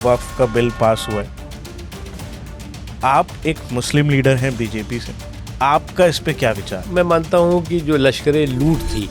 वक्फ का bill pass हुआ है। आप एक मुस्लिम लीडर हैं बीजेपी से, आपका इस पे क्या विचार? मैं मानता हूँ कि जो लश्कर लूट थी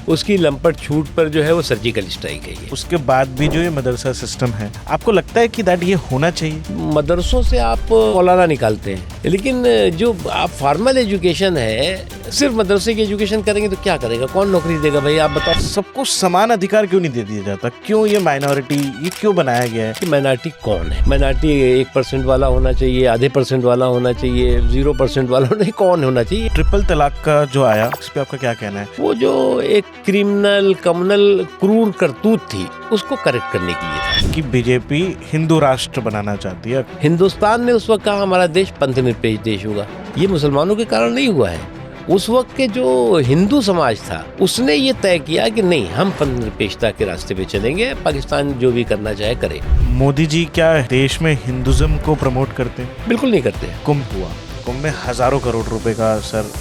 उसकी लंपट छूट पर जो है वो सर्जिकल स्ट्राइक है ये। उसके बाद भी जो ये मदरसा सिस्टम है, आपको लगता है कि दैट ये होना चाहिए? मदरसों से आप मौलाना निकालते हैं, लेकिन जो आप फॉर्मल एजुकेशन है, सिर्फ मदरसे की एजुकेशन करेंगे तो क्या करेगा, कौन नौकरी देगा भाई आप बताओ। सबको समान अधिकार क्यों नहीं दे दिया जाता? क्यों ये माइनॉरिटी, ये क्यों बनाया गया है? कि माइनॉरिटी कौन है? माइनॉरिटी 1% वाला होना चाहिए, आधे % वाला होना चाहिए, 0% वाला नहीं, कौन होना चाहिए? ट्रिपल तलाक का जो आया, इस पे आपका क्या कहना है? वो जो एक क्रिमिनल कम्युनल क्रूर करतूत थी, उसको करेक्ट करने के लिए था। कि बीजेपी हिंदू राष्ट्र बनाना चाहती है। हिंदुस्तान ने उस वक्त कहा हमारा देश पंथ निरपेक्ष देश होगा। ये मुसलमानों के कारण नहीं हुआ है। उस वक्त के जो हिंदू समाज था उसने ये तय किया कि नहीं, हम पंथ निरपेक्षता के रास्ते पे चलेंगे, पाकिस्तान जो भी करना चाहे करे। मोदी जी क्या देश में हिंदुज्म को प्रमोट करते हैं? बिल्कुल नहीं करते। कुंभ हुआ, कुंभ में हजारों करोड़ रुपए का सर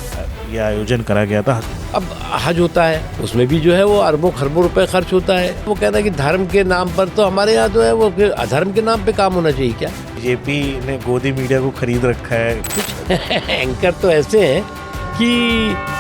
ये आयोजन करा गया था। अब हज होता है, उसमें भी जो है वो अरबों खरबों रुपए खर्च होता है। वो कहता है कि धर्म के नाम पर, तो हमारे यहाँ जो है वो फिर अधर्म के नाम पे काम होना चाहिए क्या? बीजेपी ने गोदी मीडिया को खरीद रखा है। कुछ एंकर तो ऐसे हैं कि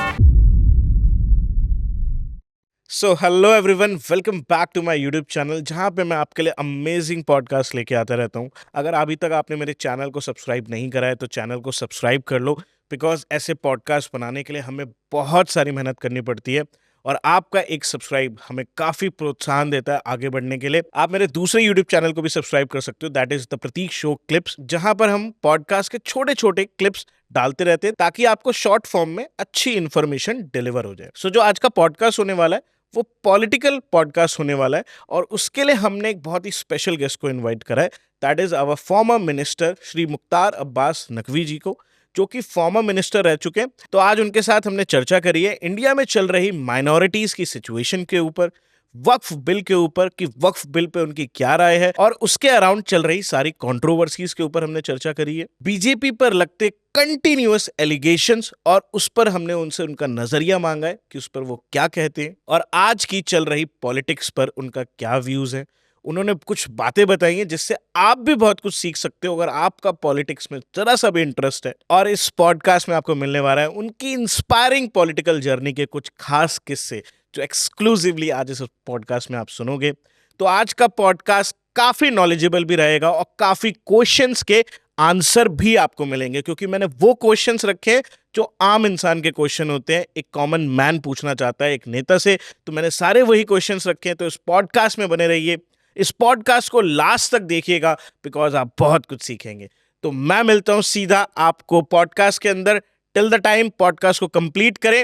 so hello everyone, welcome back to my YouTube channel, जहां पे मैं आपके लिए अमेजिंग पॉडकास्ट लेके आता रहता हूं। अगर अभी तक आपने मेरे चैनल को सब्सक्राइब नहीं करा है तो चैनल को सब्सक्राइब कर लो, बिकॉज ऐसे पॉडकास्ट बनाने के लिए हमें बहुत सारी मेहनत करनी पड़ती है और आपका एक सब्सक्राइब हमें काफ़ी प्रोत्साहन देता है आगे बढ़ने के लिए। आप मेरे दूसरे यूट्यूब चैनल को भी सब्सक्राइब कर सकते हो, that is the Pratik show clips, जहां पर हम पॉडकास्ट के छोटे छोटे क्लिप्स डालते रहते हैं ताकि आपको शॉर्ट फॉर्म में अच्छी इन्फॉर्मेशन डिलीवर हो जाए। सो जो आज का पॉडकास्ट होने वाला है वो पॉलिटिकल पॉडकास्ट होने वाला है और उसके लिए हमने एक बहुत ही स्पेशल गेस्ट को इनवाइट करा है, that is our former minister Shri Mukhtar Abbas Naqvi ji को, जो कि फॉर्मर मिनिस्टर रह चुके हैं। तो आज उनके साथ हमने चर्चा करी है इंडिया में चल रही माइनॉरिटीज की सिचुएशन के ऊपर, वक्फ बिल के ऊपर कि वक्फ बिल पे उनकी क्या राय है, और उसके अराउंड चल रही सारी कंट्रोवर्सीज के ऊपर हमने चर्चा करी है। बीजेपी पर लगते कंटिन्यूअस एलिगेशंस और उस पर हमने उनसे उनका नजरिया मांगा है कि उस पर वो क्या कहते हैं और आज की चल रही पॉलिटिक्स पर उनका क्या व्यूज है। उन्होंने कुछ बातें बताई हैं जिससे आप भी बहुत कुछ सीख सकते हो अगर आपका पॉलिटिक्स में जरा सा भी इंटरेस्ट है। और इस पॉडकास्ट में आपको मिलने वाला है उनकी इंस्पायरिंग पॉलिटिकल जर्नी के कुछ खास किस्से जो एक्सक्लूसिवली आज इस पॉडकास्ट में आप सुनोगे। तो आज का पॉडकास्ट काफी नॉलेजेबल भी रहेगा और काफी क्वेश्चंस के आंसर भी आपको मिलेंगे, क्योंकि मैंने वो क्वेश्चंस रखे हैं जो आम इंसान के क्वेश्चन होते हैं, एक कॉमन मैन पूछना चाहता है एक नेता से। तो मैंने सारे वही क्वेश्चंस रखे हैं। तो इस पॉडकास्ट में बने रहिए, इस पॉडकास्ट को लास्ट तक देखिएगा, बिकॉज आप बहुत कुछ सीखेंगे। तो मैं मिलता हूं सीधा आपको पॉडकास्ट के अंदर। टिल द टाइम पॉडकास्ट को कंप्लीट करें,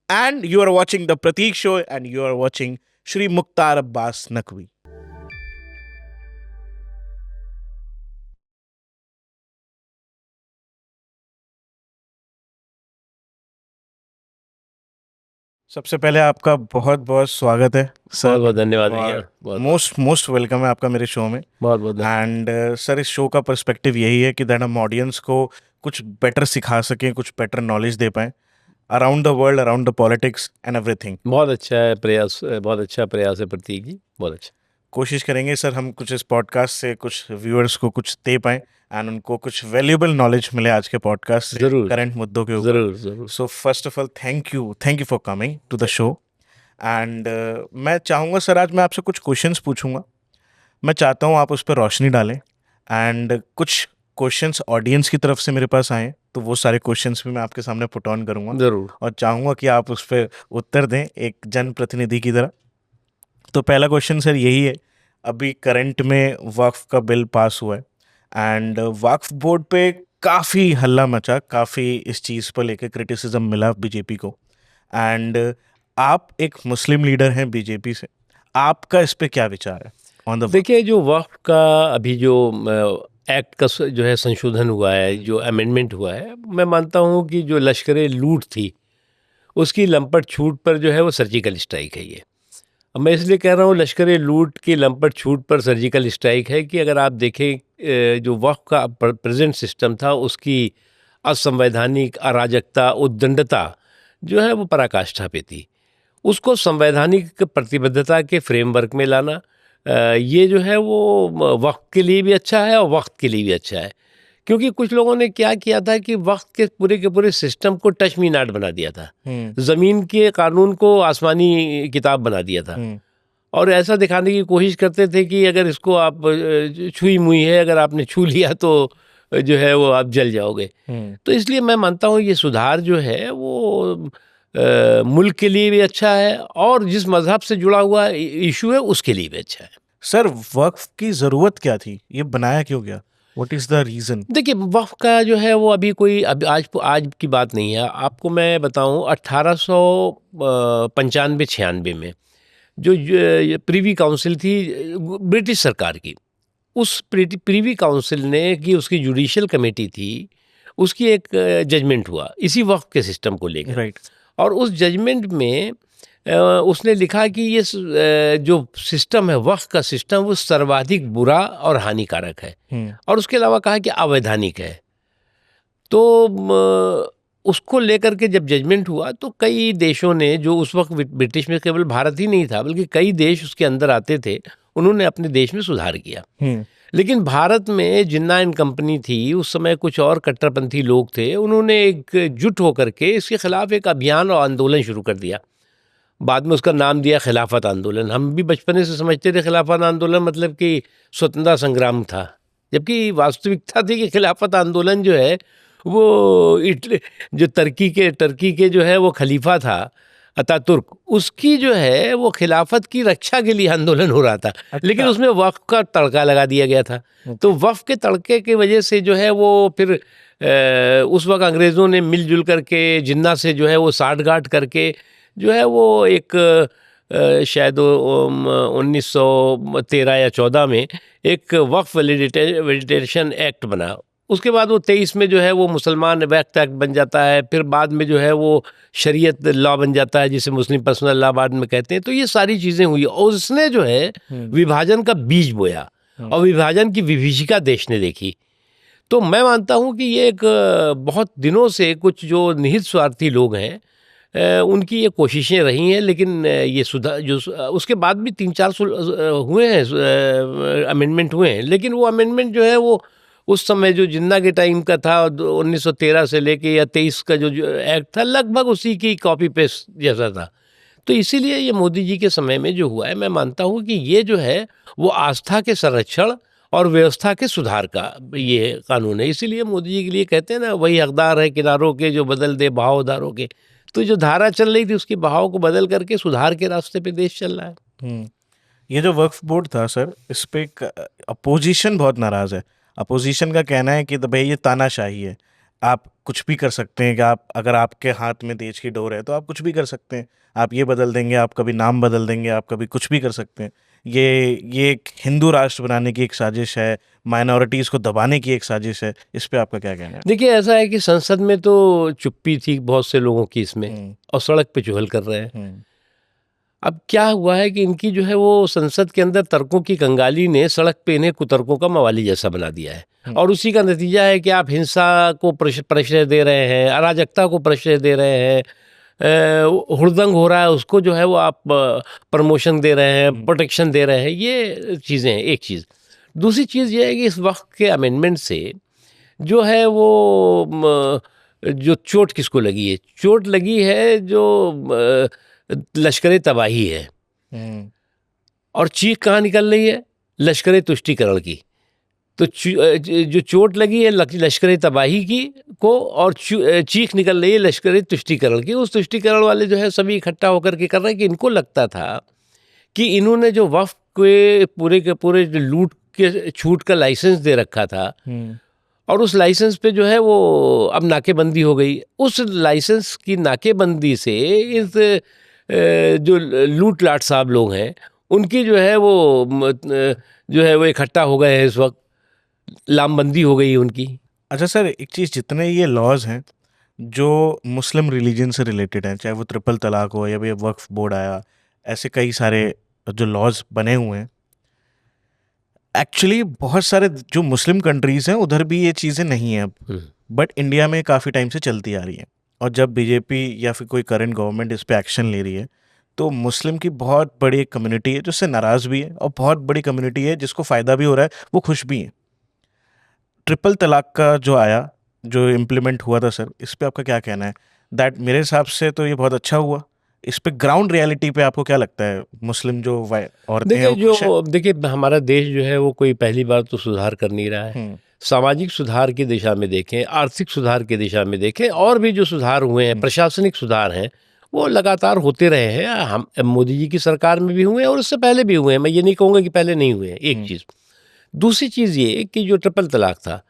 and you are watching the Pratik show and you are watching Shri Mukhtar Abbas Naqvi. सबसे पहले आपका बहुत बहुत स्वागत है सर। बहुत बहुत धन्यवाद भैया। मोस्ट वेलकम है आपका मेरे शो में। बहुत बहुत एंड सर, इस शो का पर्सपेक्टिव यही है कि दैट हम ऑडियंस को कुछ बेटर सिखा सकें, कुछ बेटर नॉलेज दे पाएं around the world, around the politics and everything. बहुत अच्छा है प्रयास, बहुत अच्छा प्रयास है प्रतीक जी, बहुत अच्छा। कोशिश करेंगे सर हम कुछ इस पॉडकास्ट से कुछ व्यूअर्स को कुछ दे पाएं एंड उनको कुछ वैल्यूएबल नॉलेज मिले आज के पॉडकास्ट से, जरूर करंट मुद्दों के ऊपर। जरूर जरूर। So first of all thank you for coming to the show. And मैं चाहूँगा सर, आज मैं आपसे कुछ क्वेश्चंस पूछूंगा, मैं चाहता हूँ आप उस पर रोशनी डालें। एंड कुछ क्वेश्चंस ऑडियंस की तरफ से मेरे पास आए, तो वो सारे क्वेश्चंस भी मैं आपके सामने पुट ऑन करूँगा जरूर। और चाहूँगा कि आप उस पर उत्तर दें एक जनप्रतिनिधि की तरह। तो पहला क्वेश्चन सर यही है, अभी करंट में वक्फ का बिल पास हुआ है एंड वक्फ बोर्ड पे काफ़ी हल्ला मचा, काफ़ी इस चीज़ पर लेके क्रिटिसिज्म मिला बीजेपी को। एंड आप एक मुस्लिम लीडर हैं बीजेपी से, आपका इस पे क्या विचार है ऑन द? देखिए, जो वक्फ का अभी जो एक्ट का जो है संशोधन हुआ है, जो अमेंडमेंट हुआ है, मैं मानता हूँ कि जो लश्कर लूट थी उसकी लंपट छूट पर जो है वो सर्जिकल स्ट्राइक है ये। अब मैं इसलिए कह रहा हूँ लश्कर लूट की लंपट छूट पर सर्जिकल स्ट्राइक है कि अगर आप देखें जो वक्फ का प्रेजेंट सिस्टम था उसकी असंवैधानिक अराजकता, उद्दंडता जो है वो पराकाष्ठा पे थी। उसको संवैधानिक प्रतिबद्धता के फ्रेमवर्क में लाना, ये जो है वो वक्त के लिए भी अच्छा है और वक्त के लिए भी अच्छा है, क्योंकि कुछ लोगों ने क्या किया था कि वक्त के पूरे सिस्टम को टच मी नॉट बना दिया था, ज़मीन के कानून को आसमानी किताब बना दिया था, और ऐसा दिखाने की कोशिश करते थे कि अगर इसको आप छुई मुई है, अगर आपने छू लिया तो जो है वो आप जल जाओगे। तो इसलिए मैं मानता हूँ ये सुधार जो है वो मुल्क के लिए भी अच्छा है और जिस मज़हब से जुड़ा हुआ इशू है उसके लिए भी अच्छा है। सर वक्फ की ज़रूरत क्या थी? ये बनाया क्यों गया? What is the reason? देखिए, वक़्फ़ का जो है वो अभी कोई अब आज की बात नहीं है। आपको मैं बताऊँ 1895-96 में जो ये प्रिवी काउंसिल थी ब्रिटिश सरकार की, उस प्रिवी काउंसिल ने कि उसकी जुडिशियल कमेटी थी, उसकी एक जजमेंट हुआ इसी वक़्फ़ के सिस्टम को लेकर। राइट। और उस जजमेंट में उसने लिखा कि ये जो सिस्टम है, वक़्फ़ का सिस्टम, वो सर्वाधिक बुरा और हानिकारक है, और उसके अलावा कहा कि अवैधानिक है। तो उसको लेकर के जब जजमेंट हुआ तो कई देशों ने, जो उस वक्त ब्रिटिश में केवल भारत ही नहीं था बल्कि कई देश उसके अंदर आते थे, उन्होंने अपने देश में सुधार किया। लेकिन भारत में जिन्ना एंड कंपनी थी, उस समय कुछ और कट्टरपंथी लोग थे, उन्होंने एकजुट होकर के इसके खिलाफ एक अभियान और आंदोलन शुरू कर दिया। बाद में उसका नाम दिया खिलाफत आंदोलन। हम भी बचपने से समझते थे खिलाफत आंदोलन मतलब कि स्वतंत्रता संग्राम था, जबकि वास्तविकता थी कि खिलाफत आंदोलन जो है वो जो टर्की के जो है वो खलीफा था अतातुर्क, उसकी जो है वो खिलाफत की रक्षा के लिए आंदोलन हो रहा था। लेकिन उसमें वक्फ का तड़का लगा दिया गया था। तो वक्फ के तड़के की वजह से जो है वो फिर उस वक्त अंग्रेज़ों ने मिलजुल करके जिन्ना से जो है वो साठगांठ करके जो है वो एक शायद 1913 या 14 में एक वक्फ वैलिडेशन एक्ट बना। उसके बाद वो 23 में जो है वो मुसलमान वक्फ एक्ट बन जाता है। फिर बाद में जो है वो शरीयत लॉ बन जाता है, जिसे मुस्लिम पर्सनल लॉ बाद में कहते हैं। तो ये सारी चीज़ें हुई और उसने जो है विभाजन का बीज बोया और विभाजन की विभीषिका देश ने देखी। तो मैं मानता हूँ कि ये एक बहुत दिनों से कुछ जो निहित स्वार्थी लोग हैं, उनकी ये कोशिशें रही हैं, लेकिन ये सुधार जो उसके बाद भी 3-4 हुए हैं, अमेंडमेंट हुए हैं, लेकिन वो अमेंडमेंट जो है वो उस समय जो जिन्ना के टाइम का था 1913 से लेके या 23 का जो एक्ट था, लगभग उसी की कॉपी पेस्ट जैसा था। तो इसीलिए ये मोदी जी के समय में जो हुआ है, मैं मानता हूँ कि ये जो है वो आस्था के संरक्षण और व्यवस्था के सुधार का ये कानून है। इसीलिए मोदी जी के लिए कहते हैं ना, वही हकदार है किनारों के जो बदल दे बहावदारों के। तो जो धारा चल रही थी उसकी बहाव को बदल करके सुधार के रास्ते पे देश चल रहा है। ये जो वक्फ बोर्ड था सर, इस पे अपोजिशन बहुत नाराज़ है। अपोजिशन का कहना है कि तो भाई ये तानाशाही है, आप कुछ भी कर सकते हैं कि आप अगर आपके हाथ में देश की डोर है तो आप कुछ भी कर सकते हैं। आप ये बदल देंगे, आप कभी नाम बदल देंगे, आप कभी कुछ भी कर सकते हैं। ये एक हिंदू राष्ट्र बनाने की एक साजिश है, माइनॉरिटीज़ को दबाने की एक साजिश है। इस पे आपका क्या कहना है? देखिए, ऐसा है कि संसद में तो चुप्पी थी बहुत से लोगों की इसमें, और सड़क पे चुहल कर रहे हैं। अब क्या हुआ है कि इनकी जो है वो संसद के अंदर तर्कों की कंगाली ने सड़क पे इन्हें कुतर्कों का मवाली जैसा बना दिया है, और उसी का नतीजा है कि आप हिंसा को प्रश्रय दे रहे हैं, अराजकता को प्रश्रय दे रहे हैं, हुड़दंग हो रहा है उसको जो है वो आप प्रमोशन दे रहे हैं, प्रोटेक्शन दे रहे हैं। ये चीज़ें हैं, एक चीज़। दूसरी चीज़ ये है कि इस वक्त के अमेंडमेंट से जो है वो जो चोट किसको लगी है, चोट लगी है जो लश्कर तबाही है, और चीख कहाँ निकल रही है, लश्कर तुष्टीकरण की। तो जो चोट लगी है लश्कर तबाही की को, और चीख निकल रही है लश्कर तुष्टीकरण की। उस तुष्टीकरण वाले जो है सभी इकट्ठा होकर के कर रहे हैं कि इनको लगता था कि इन्होंने जो वक्फ के पूरे लूट के छूट का लाइसेंस दे रखा था, और उस लाइसेंस पे जो है वो अब नाकेबंदी हो गई। उस लाइसेंस की नाकेबंदी से इस जो लूट लाट साहब लोग हैं उनकी जो है वो इकट्ठा हो गए हैं इस वक्त, लामबंदी हो गई है उनकी। अच्छा सर, एक चीज़, जितने ये लॉज हैं जो मुस्लिम रिलीजन से रिलेटेड हैं, चाहे वो ट्रिपल तलाक हो या फिर वक्फ बोर्ड आया, ऐसे कई सारे जो लॉज बने हुए हैं, एक्चुअली बहुत सारे जो मुस्लिम कंट्रीज़ हैं उधर भी ये चीज़ें नहीं हैं अब, बट इंडिया में काफ़ी टाइम से चलती आ रही हैं। और जब बीजेपी या फिर कोई करंट गवर्नमेंट इस पे एक्शन ले रही है तो मुस्लिम की बहुत बड़ी एक कम्युनिटी है जो उससे नाराज़ भी है, और बहुत बड़ी कम्युनिटी है जिसको फ़ायदा भी हो रहा है, वो खुश भी है। ट्रिपल तलाक का जो आया, जो इम्प्लीमेंट हुआ था सर, इस पे आपका क्या कहना है? दैट मेरे हिसाब से तो ये बहुत अच्छा हुआ। इस पे ग्राउंड रियलिटी पे आपको क्या लगता है? मुस्लिम जो औरतें हैं देखिए वो खुश हैं? देखिए हमारा देश जो है वो कोई पहली बार तो सुधार कर नहीं रहा है। हुँ, सामाजिक सुधार की दिशा में देखें, आर्थिक सुधार की दिशा में देखें, और भी जो सुधार हुए हैं, हुँ, प्रशासनिक सुधार हैं, वो लगातार होते रहे हैं। हम मोदी जी की सरकार में भी हुए हैं और उससे पहले भी हुए हैं। मैं ये नहीं कहूँगा कि पहले नहीं हुए हैं, एक हुँ, चीज़। दूसरी चीज़ ये कि जो ट्रिपल तलाक था,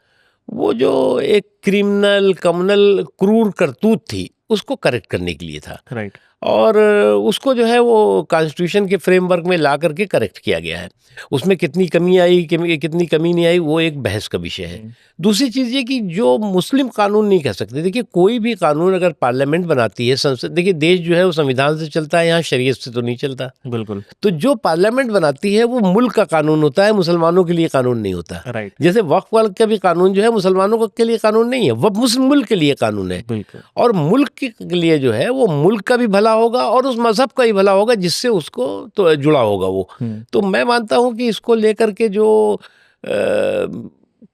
वो जो एक क्रिमिनल, कम्युनल, क्रूर करतूत थी, उसको करेक्ट करने के लिए था। राइट। और उसको जो है वो कॉन्स्टिट्यूशन के फ्रेमवर्क में ला करके करेक्ट किया गया है। उसमें कितनी कमी आई, कितनी कमी नहीं आई, वो एक बहस का विषय है। हुँ, दूसरी चीज़ ये कि जो मुस्लिम कानून नहीं कह सकते। देखिए कोई भी कानून अगर पार्लियामेंट बनाती है, संसद, देखिए देश जो है वो संविधान से चलता है, यहाँ शरीयत से तो नहीं चलता। बिल्कुल, तो जो पार्लियामेंट बनाती है वो मुल्क का कानून होता है, मुसलमानों के लिए कानून नहीं होता। राइट, जैसे वक्फ वाला का भी कानून जो है मुसलमानों के लिए कानून नहीं है, वह मुस्लिम मुल्क के लिए कानून है। बिल्कुल, और मुल्क के लिए जो है वो मुल्क का भी भला होगा और उस मज़हब का भी भला होगा जिससे उसको तो जुड़ा होगा वो। हुँ, तो मैं मानता हूँ कि इसको लेकर के जो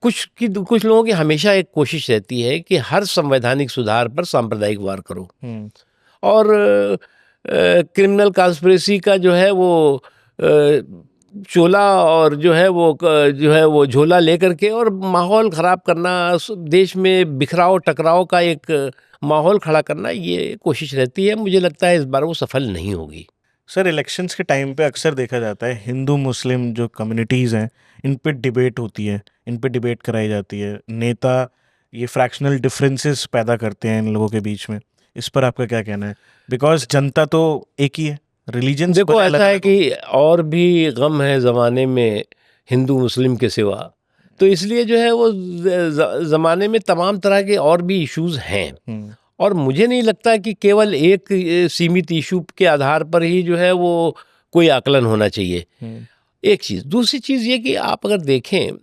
कुछ लोगों की हमेशा एक कोशिश रहती है कि हर संवैधानिक सुधार पर सांप्रदायिक वार करो। हुँ, और क्रिमिनल कॉन्स्पिरेसी का जो है वो चोला और जो है वो झोला लेकर के और माहौल ख़राब करना, देश में बिखराव टकराव का एक माहौल खड़ा करना, ये कोशिश रहती है। मुझे लगता है इस बार वो सफल नहीं होगी। सर इलेक्शंस के टाइम पे अक्सर देखा जाता है हिंदू मुस्लिम जो कम्युनिटीज़ हैं, इन पे डिबेट होती है, इन पे डिबेट कराई जाती है। नेता ये फ्रैक्शनल डिफरेंसेस पैदा करते हैं इन लोगों के बीच में। इस पर आपका क्या कहना है? बिकॉज़ जनता तो एक ही है, रिलीजन्स देखो भले ऐसा है अलग-अलग हों। कि और भी गम है ज़माने में हिंदू मुस्लिम के सिवा, तो इसलिए जो है वो ज़माने में तमाम तरह के और भी इश्यूज़ हैं। हुँ, और मुझे नहीं लगता कि केवल एक सीमित इशू के आधार पर ही जो है वो कोई आकलन होना चाहिए। हुँ, एक चीज़, दूसरी चीज़ ये कि आप अगर देखें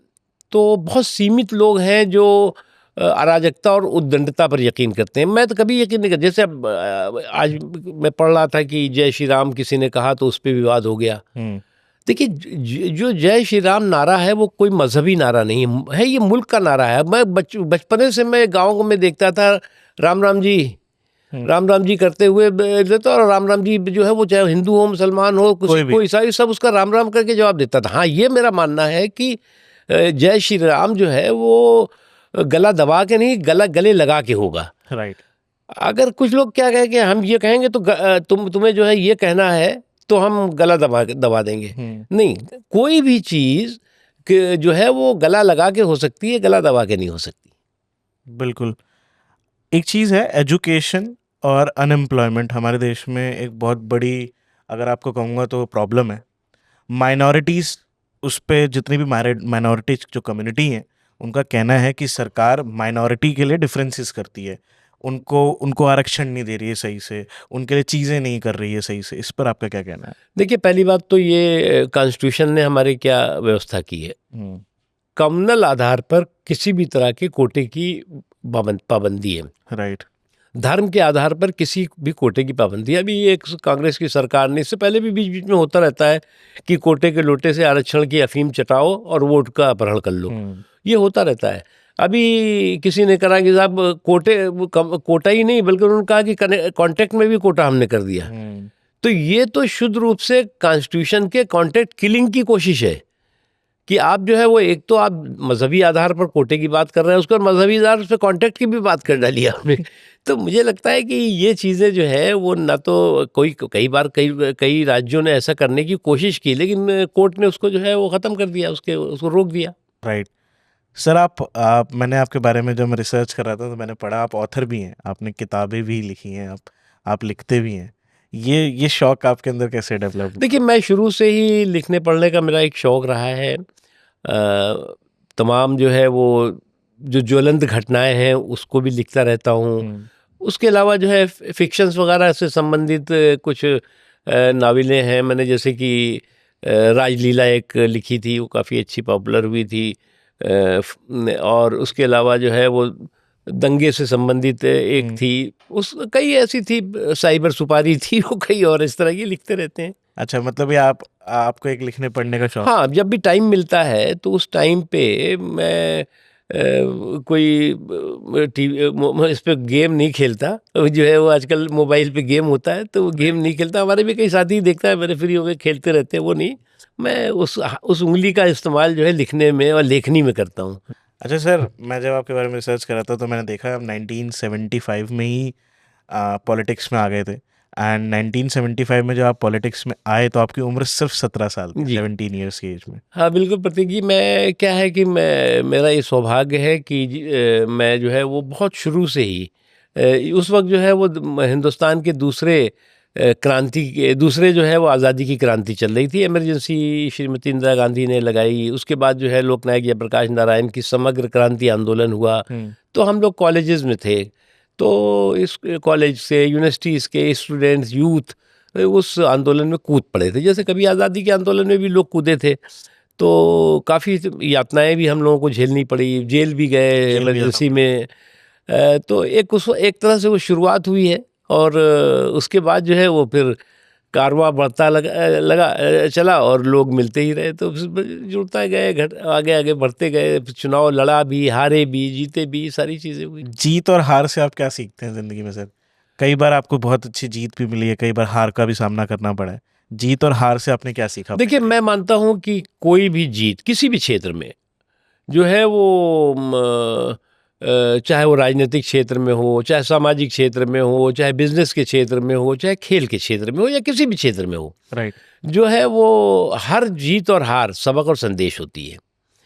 तो बहुत सीमित लोग हैं जो अराजकता और उद्दंडता पर यकीन करते हैं। मैं तो कभी यकीन नहीं करता। जैसे अब आज मैं पढ़ रहा था कि जय श्री राम किसी ने कहा तो उस पे विवाद हो गया। हुँ, देखिए जो जय श्री राम नारा है वो कोई मजहबी नारा नहीं है, ये मुल्क का नारा है। मैं बचपने से मैं गाँव में देखता था राम राम जी, हुँ, राम राम जी करते हुए देता, और राम राम जी जो है वो चाहे हिंदू हो, मुसलमान हो, कोई सिख भी। हो, ईसाई, सब उसका राम राम करके जवाब देता था। हाँ, ये मेरा मानना है कि जय श्री राम जो है वो गला दबा के नहीं, गले लगा के होगा। राइट। अगर कुछ लोग क्या कहें कि हम ये कहेंगे तो तुम्हें जो है ये कहना है तो हम गला दबा देंगे। हुँ, नहीं, कोई भी चीज़ जो है वो गला लगा के हो सकती है, गला दबा के नहीं हो सकती। बिल्कुल। एक चीज़ है एजुकेशन और अनएम्प्लॉयमेंट हमारे देश में एक बहुत बड़ी, अगर आपको कहूँगा तो प्रॉब्लम है। माइनॉरिटीज़ उस पे जितनी भी माइनॉरिटीज़ जो कम्युनिटी हैं, उनका कहना है कि सरकार माइनॉरिटी के लिए डिफरेंसेस करती है। उनको उनको आरक्षण नहीं दे रही है सही से, उनके लिए चीज़ें नहीं कर रही है सही से। इस पर आपका क्या कहना है? देखिए पहली बात तो ये कॉन्स्टिट्यूशन ने हमारे क्या व्यवस्था की है, हुँ, कम्युनल आधार पर किसी भी तरह के कोटे की पाबंदी है। राइट। धर्म के आधार पर किसी भी कोटे की पाबंदी है। अभी ये एक कांग्रेस की सरकार ने, इससे पहले भी बीच बीच में होता रहता है कि कोटे के लोटे से आरक्षण की अफीम चटाओ और वोट का अपहरण कर लो, हुँ, ये होता रहता है। अभी किसी ने कहा कि साहब कोटा ही नहीं, बल्कि उन्होंने कहा कि कॉन्ट्रैक्ट में भी कोटा हमने कर दिया। हुँ, तो ये तो शुद्ध रूप से कॉन्स्टिट्यूशन के कॉन्ट्रैक्ट किलिंग की कोशिश है कि आप जो है वो, एक तो आप मजहबी आधार पर कोटे की बात कर रहे हैं, उसके बाद मजहबी आधार पर कॉन्ट्रैक्ट की भी बात कर डाली आपने। तो मुझे लगता है कि ये चीज़ें जो है वो ना तो कई बार कई राज्यों ने ऐसा करने की कोशिश की, लेकिन कोर्ट ने उसको जो है वो ख़त्म कर दिया, उसको रोक दिया। राइट। सर आप मैंने आपके बारे में जब मैं रिसर्च कर रहा था तो मैंने पढ़ा आप ऑथर भी हैं, आपने किताबें भी लिखी हैं, आप लिखते भी हैं। ये शौक आपके अंदर कैसे डेवलप देखिए हुआ? मैं शुरू से ही लिखने पढ़ने का मेरा एक शौक़ रहा है। तमाम जो है वो जो ज्वलंत घटनाएं हैं उसको भी लिखता रहता हूँ। हुँ, उसके अलावा जो है फ़िक्शंस वगैरह से संबंधित कुछ नावलें हैं मैंने, जैसे कि राजलीला एक लिखी थी, वो काफ़ी अच्छी पॉपुलर हुई थी। और उसके अलावा जो है वो दंगे से संबंधित एक हम्म। थी, उस कई ऐसी थी, साइबर सुपारी थी, वो कई और इस तरह की लिखते रहते हैं। अच्छा, मतलब ये आपको एक लिखने पढ़ने का शौक। हाँ, जब भी टाइम मिलता है तो उस टाइम पे मैं कोई इस पे गेम नहीं खेलता। जो है वो आजकल मोबाइल पे गेम होता है, तो वो गेम नहीं खेलता। हमारे भी कई साथी देखता है, मेरे फ्री हो गए खेलते रहते हैं, वो नहीं। मैं उस उँगली का इस्तेमाल जो है लिखने में और लेखनी में करता हूँ। अच्छा सर, मैं जब आपके बारे में रिसर्च कर रहा था तो मैंने देखा आप 1975 में ही पॉलिटिक्स में आ गए थे। एंड 1975 में जब आप पॉलिटिक्स में आए तो आपकी उम्र सिर्फ 17 साल थी, जी। 17 ईयर्स की एज में। हाँ, बिल्कुल प्रतीक जी, मैं क्या है कि मेरा ये सौभाग्य है कि मैं जो है वो बहुत शुरू से ही उस वक़्त जो है वो हिंदुस्तान के क्रांति के दूसरे जो है वो आज़ादी की क्रांति चल रही थी। इमरजेंसी श्रीमती इंदिरा गांधी ने लगाई, उसके बाद जो है लोकनायक जयप्रकाश नारायण की समग्र क्रांति आंदोलन हुआ। हम्म। तो हम लोग कॉलेजेस में थे, तो इस कॉलेज से यूनिवर्सिटीज़ के स्टूडेंट्स, यूथ उस आंदोलन में कूद पड़े थे। जैसे कभी आज़ादी के आंदोलन में भी लोग कूदे थे। तो काफ़ी यातनाएँ भी हम लोगों को झेलनी पड़ी, जेल भी गए जेल भी जाना इमरजेंसी पड़ा। में। तो एक तरह से वो शुरुआत हुई है, और उसके बाद जो है वो फिर कारवां बढ़ता चला, और लोग मिलते ही रहे, तो फिर जुड़ता गए, घट आगे-आगे बढ़ते गए, फिर चुनाव लड़ा भी, हारे भी, जीते भी, सारी चीज़ें हुई। जीत और हार से आप क्या सीखते हैं जिंदगी में सर? कई बार आपको बहुत अच्छी जीत भी मिली है, कई बार हार का भी सामना करना पड़ा है। जीत और हार से आपने क्या सीखा अपनी देखिए, लाइफ मैं मानता हूँ कि कोई भी जीत किसी भी क्षेत्र में जो है वो चाहे वो राजनीतिक क्षेत्र में हो, चाहे सामाजिक क्षेत्र में हो, चाहे बिज़नेस के क्षेत्र में हो, चाहे खेल के क्षेत्र में हो, या किसी भी क्षेत्र में हो, में? राइट। जो है वो हर जीत और हार सबक और संदेश होती है।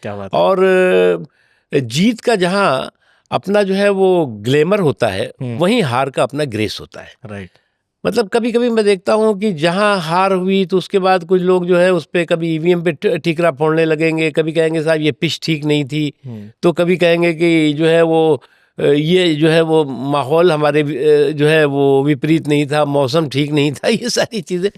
क्या बात है। और जीत का जहाँ अपना जो है वो ग्लैमर होता है, हम्म। वहीं हार का अपना ग्रेस होता है। राइट। मतलब कभी-कभी मैं देखता हूँ कि जहाँ हार हुई तो उसके बाद कुछ लोग जो है उस पे कभी ईवीएम पे ठीकरा फोड़ने लगेंगे, कभी कहेंगे साहब ये पिच ठीक नहीं थी, हम्म। तो कभी कहेंगे कि जो है वो ये जो है वो माहौल हमारे जो है वो विपरीत नहीं था, मौसम ठीक नहीं था, ये सारी चीज़ें।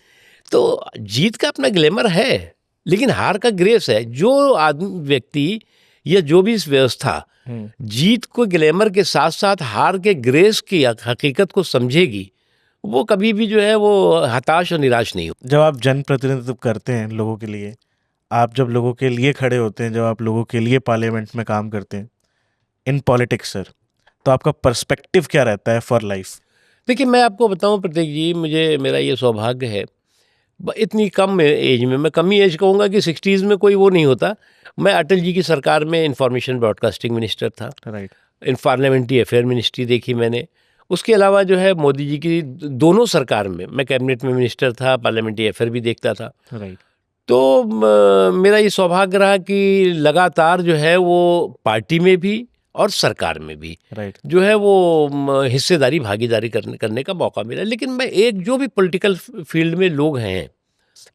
तो जीत का अपना ग्लैमर है, लेकिन हार का ग्रेस है। जो आदमी व्यक्ति या जो भी इस व्यवस्था हम्म। जीत को ग्लैमर के साथ-साथ हार के ग्रेस की हकीकत को समझेगी, वो कभी भी जो है वो हताश और निराश नहीं हो। जब आप जनप्रतिनिधित्व करते हैं लोगों के लिए, आप जब लोगों के लिए खड़े होते हैं, जब आप लोगों के लिए पार्लियामेंट में काम करते हैं इन पॉलिटिक्स सर, तो आपका पर्सपेक्टिव क्या रहता है फॉर लाइफ? देखिए, मैं आपको बताऊँ प्रतीक जी, मेरा ये सौभाग्य है, इतनी कम एज में, मैं कम ही एज कहूँगा कि 60s में कोई वो नहीं होता। मैं अटल जी की सरकार में इंफॉर्मेशन ब्रॉडकास्टिंग मिनिस्टर था। राइट। इन पार्लियामेंट्री अफेयर मिनिस्ट्री देखी मैंने। उसके अलावा जो है मोदी जी की दोनों सरकार में मैं कैबिनेट में मिनिस्टर था, पार्लियामेंट्री अफेयर भी देखता था। राइट। तो मेरा ये सौभाग्य रहा कि लगातार जो है वो पार्टी में भी और सरकार में भी राइट। जो है वो हिस्सेदारी, भागीदारी करने का मौका मिला। लेकिन मैं एक जो भी पॉलिटिकल फील्ड में लोग हैं,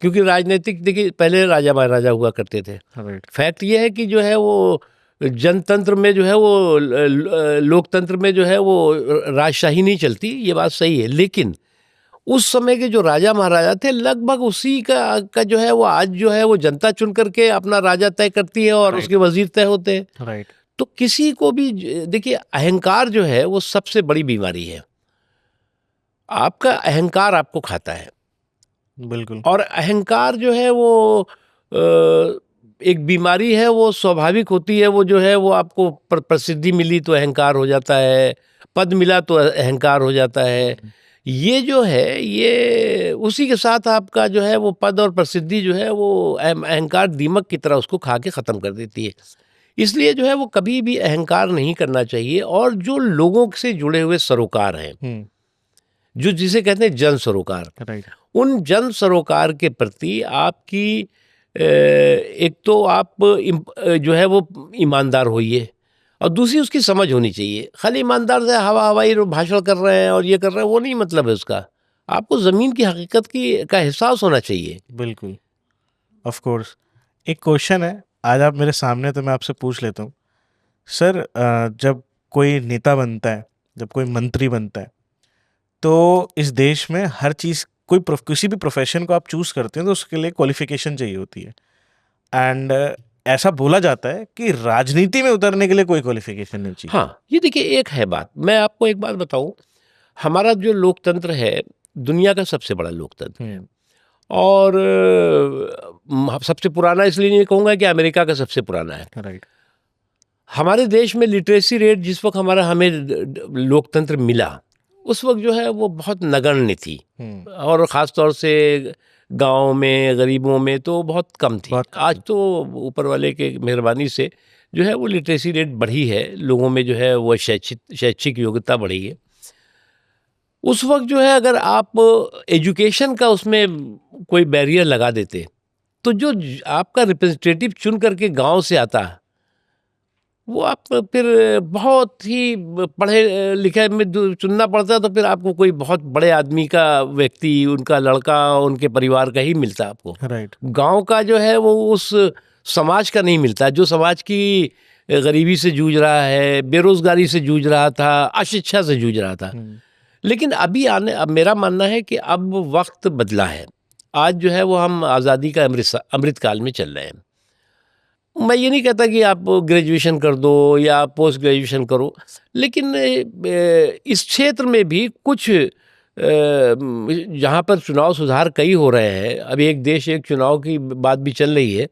क्योंकि राजनीतिक, देखिए पहले राजा महाराजा हुआ करते थे। राइट। फैक्ट ये है कि जो है वो जनतंत्र में जो है वो लोकतंत्र में जो है वो राजशाही नहीं चलती, ये बात सही है। लेकिन उस समय के जो राजा महाराजा थे, लगभग उसी का जो है वो आज जो है वो जनता चुन करके अपना राजा तय करती है और राइट। उसके वजीर तय होते हैं। राइट। तो किसी को भी देखिए, अहंकार जो है वो सबसे बड़ी बीमारी है। आपका अहंकार आपको खाता है, बिल्कुल। और अहंकार जो है वो अ, एक बीमारी है, वो स्वाभाविक होती है। वो जो है वो आपको प्रसिद्धि मिली तो अहंकार हो जाता है, पद मिला तो अहंकार हो जाता है। ये जो है ये उसी के साथ आपका जो है वो पद और प्रसिद्धि जो है वो अहंकार दीमक की तरह उसको खा के ख़त्म कर देती है। इसलिए जो है वो कभी भी अहंकार नहीं करना चाहिए। और जो लोगों से जुड़े हुए सरोकार हैं, हम्म। जो जिसे कहते हैं जन सरोकार, राइट। उन जन सरोकार के प्रति आपकी एक तो आप जो है वो ईमानदार होइए, और दूसरी उसकी समझ होनी चाहिए। खाली ईमानदार से हवा हवाई भाषण कर रहे हैं और ये कर रहे हैं, वो नहीं मतलब है उसका। आपको ज़मीन की हकीकत का एहसास होना चाहिए। बिल्कुल। Of course. एक क्वेश्चन है, आज आप मेरे सामने, तो मैं आपसे पूछ लेता हूँ सर। जब कोई नेता बनता है, जब कोई मंत्री बनता है, तो इस देश में हर चीज़, किसी भी प्रोफेशन को आप चूज़ करते हैं तो उसके लिए क्वालिफिकेशन चाहिए होती है। एंड ऐसा बोला जाता है कि राजनीति में उतरने के लिए कोई क्वालिफिकेशन नहीं चाहिए। हाँ, ये देखिए एक है बात, मैं आपको एक बात बताऊँ, हमारा जो लोकतंत्र है, दुनिया का सबसे बड़ा लोकतंत्र है। और सबसे पुराना इसलिए नहीं कहूँगा कि अमेरिका का सबसे पुराना है। राइट। हमारे देश में लिटरेसी रेट जिस वक़्त हमें लोकतंत्र मिला, उस वक़्त जो है वो बहुत नगण्य थी, और ख़ास तौर से गाँव में, गरीबों में तो बहुत कम थी। बहुत कम आज तो ऊपर वाले के मेहरबानी से जो है वो लिटरेसी रेट बढ़ी है, लोगों में जो है वो शैक्षिक योग्यता बढ़ी है। उस वक़्त जो है अगर आप एजुकेशन का उसमें कोई बैरियर लगा देते, तो जो आपका रिप्रेजेंटेटिव चुन करके गाँव से आता, वो आप फिर बहुत ही पढ़े लिखे में चुनना पड़ता, तो फिर आपको कोई बहुत बड़े आदमी का व्यक्ति, उनका लड़का, उनके परिवार का ही मिलता आपको। राइट। गांव का जो है वो उस समाज का नहीं मिलता, जो समाज की गरीबी से जूझ रहा है, बेरोजगारी से जूझ रहा था, अशिक्षा से जूझ रहा था। लेकिन अब मेरा मानना है कि अब वक्त बदला है। आज जो है वो हम आज़ादी का अमृत काल में चल रहे हैं। मैं ये नहीं कहता कि आप ग्रेजुएशन कर दो या पोस्ट ग्रेजुएशन करो, लेकिन इस क्षेत्र में भी कुछ जहाँ पर चुनाव सुधार कई हो रहे हैं, अभी एक देश एक चुनाव की बात भी चल रही है,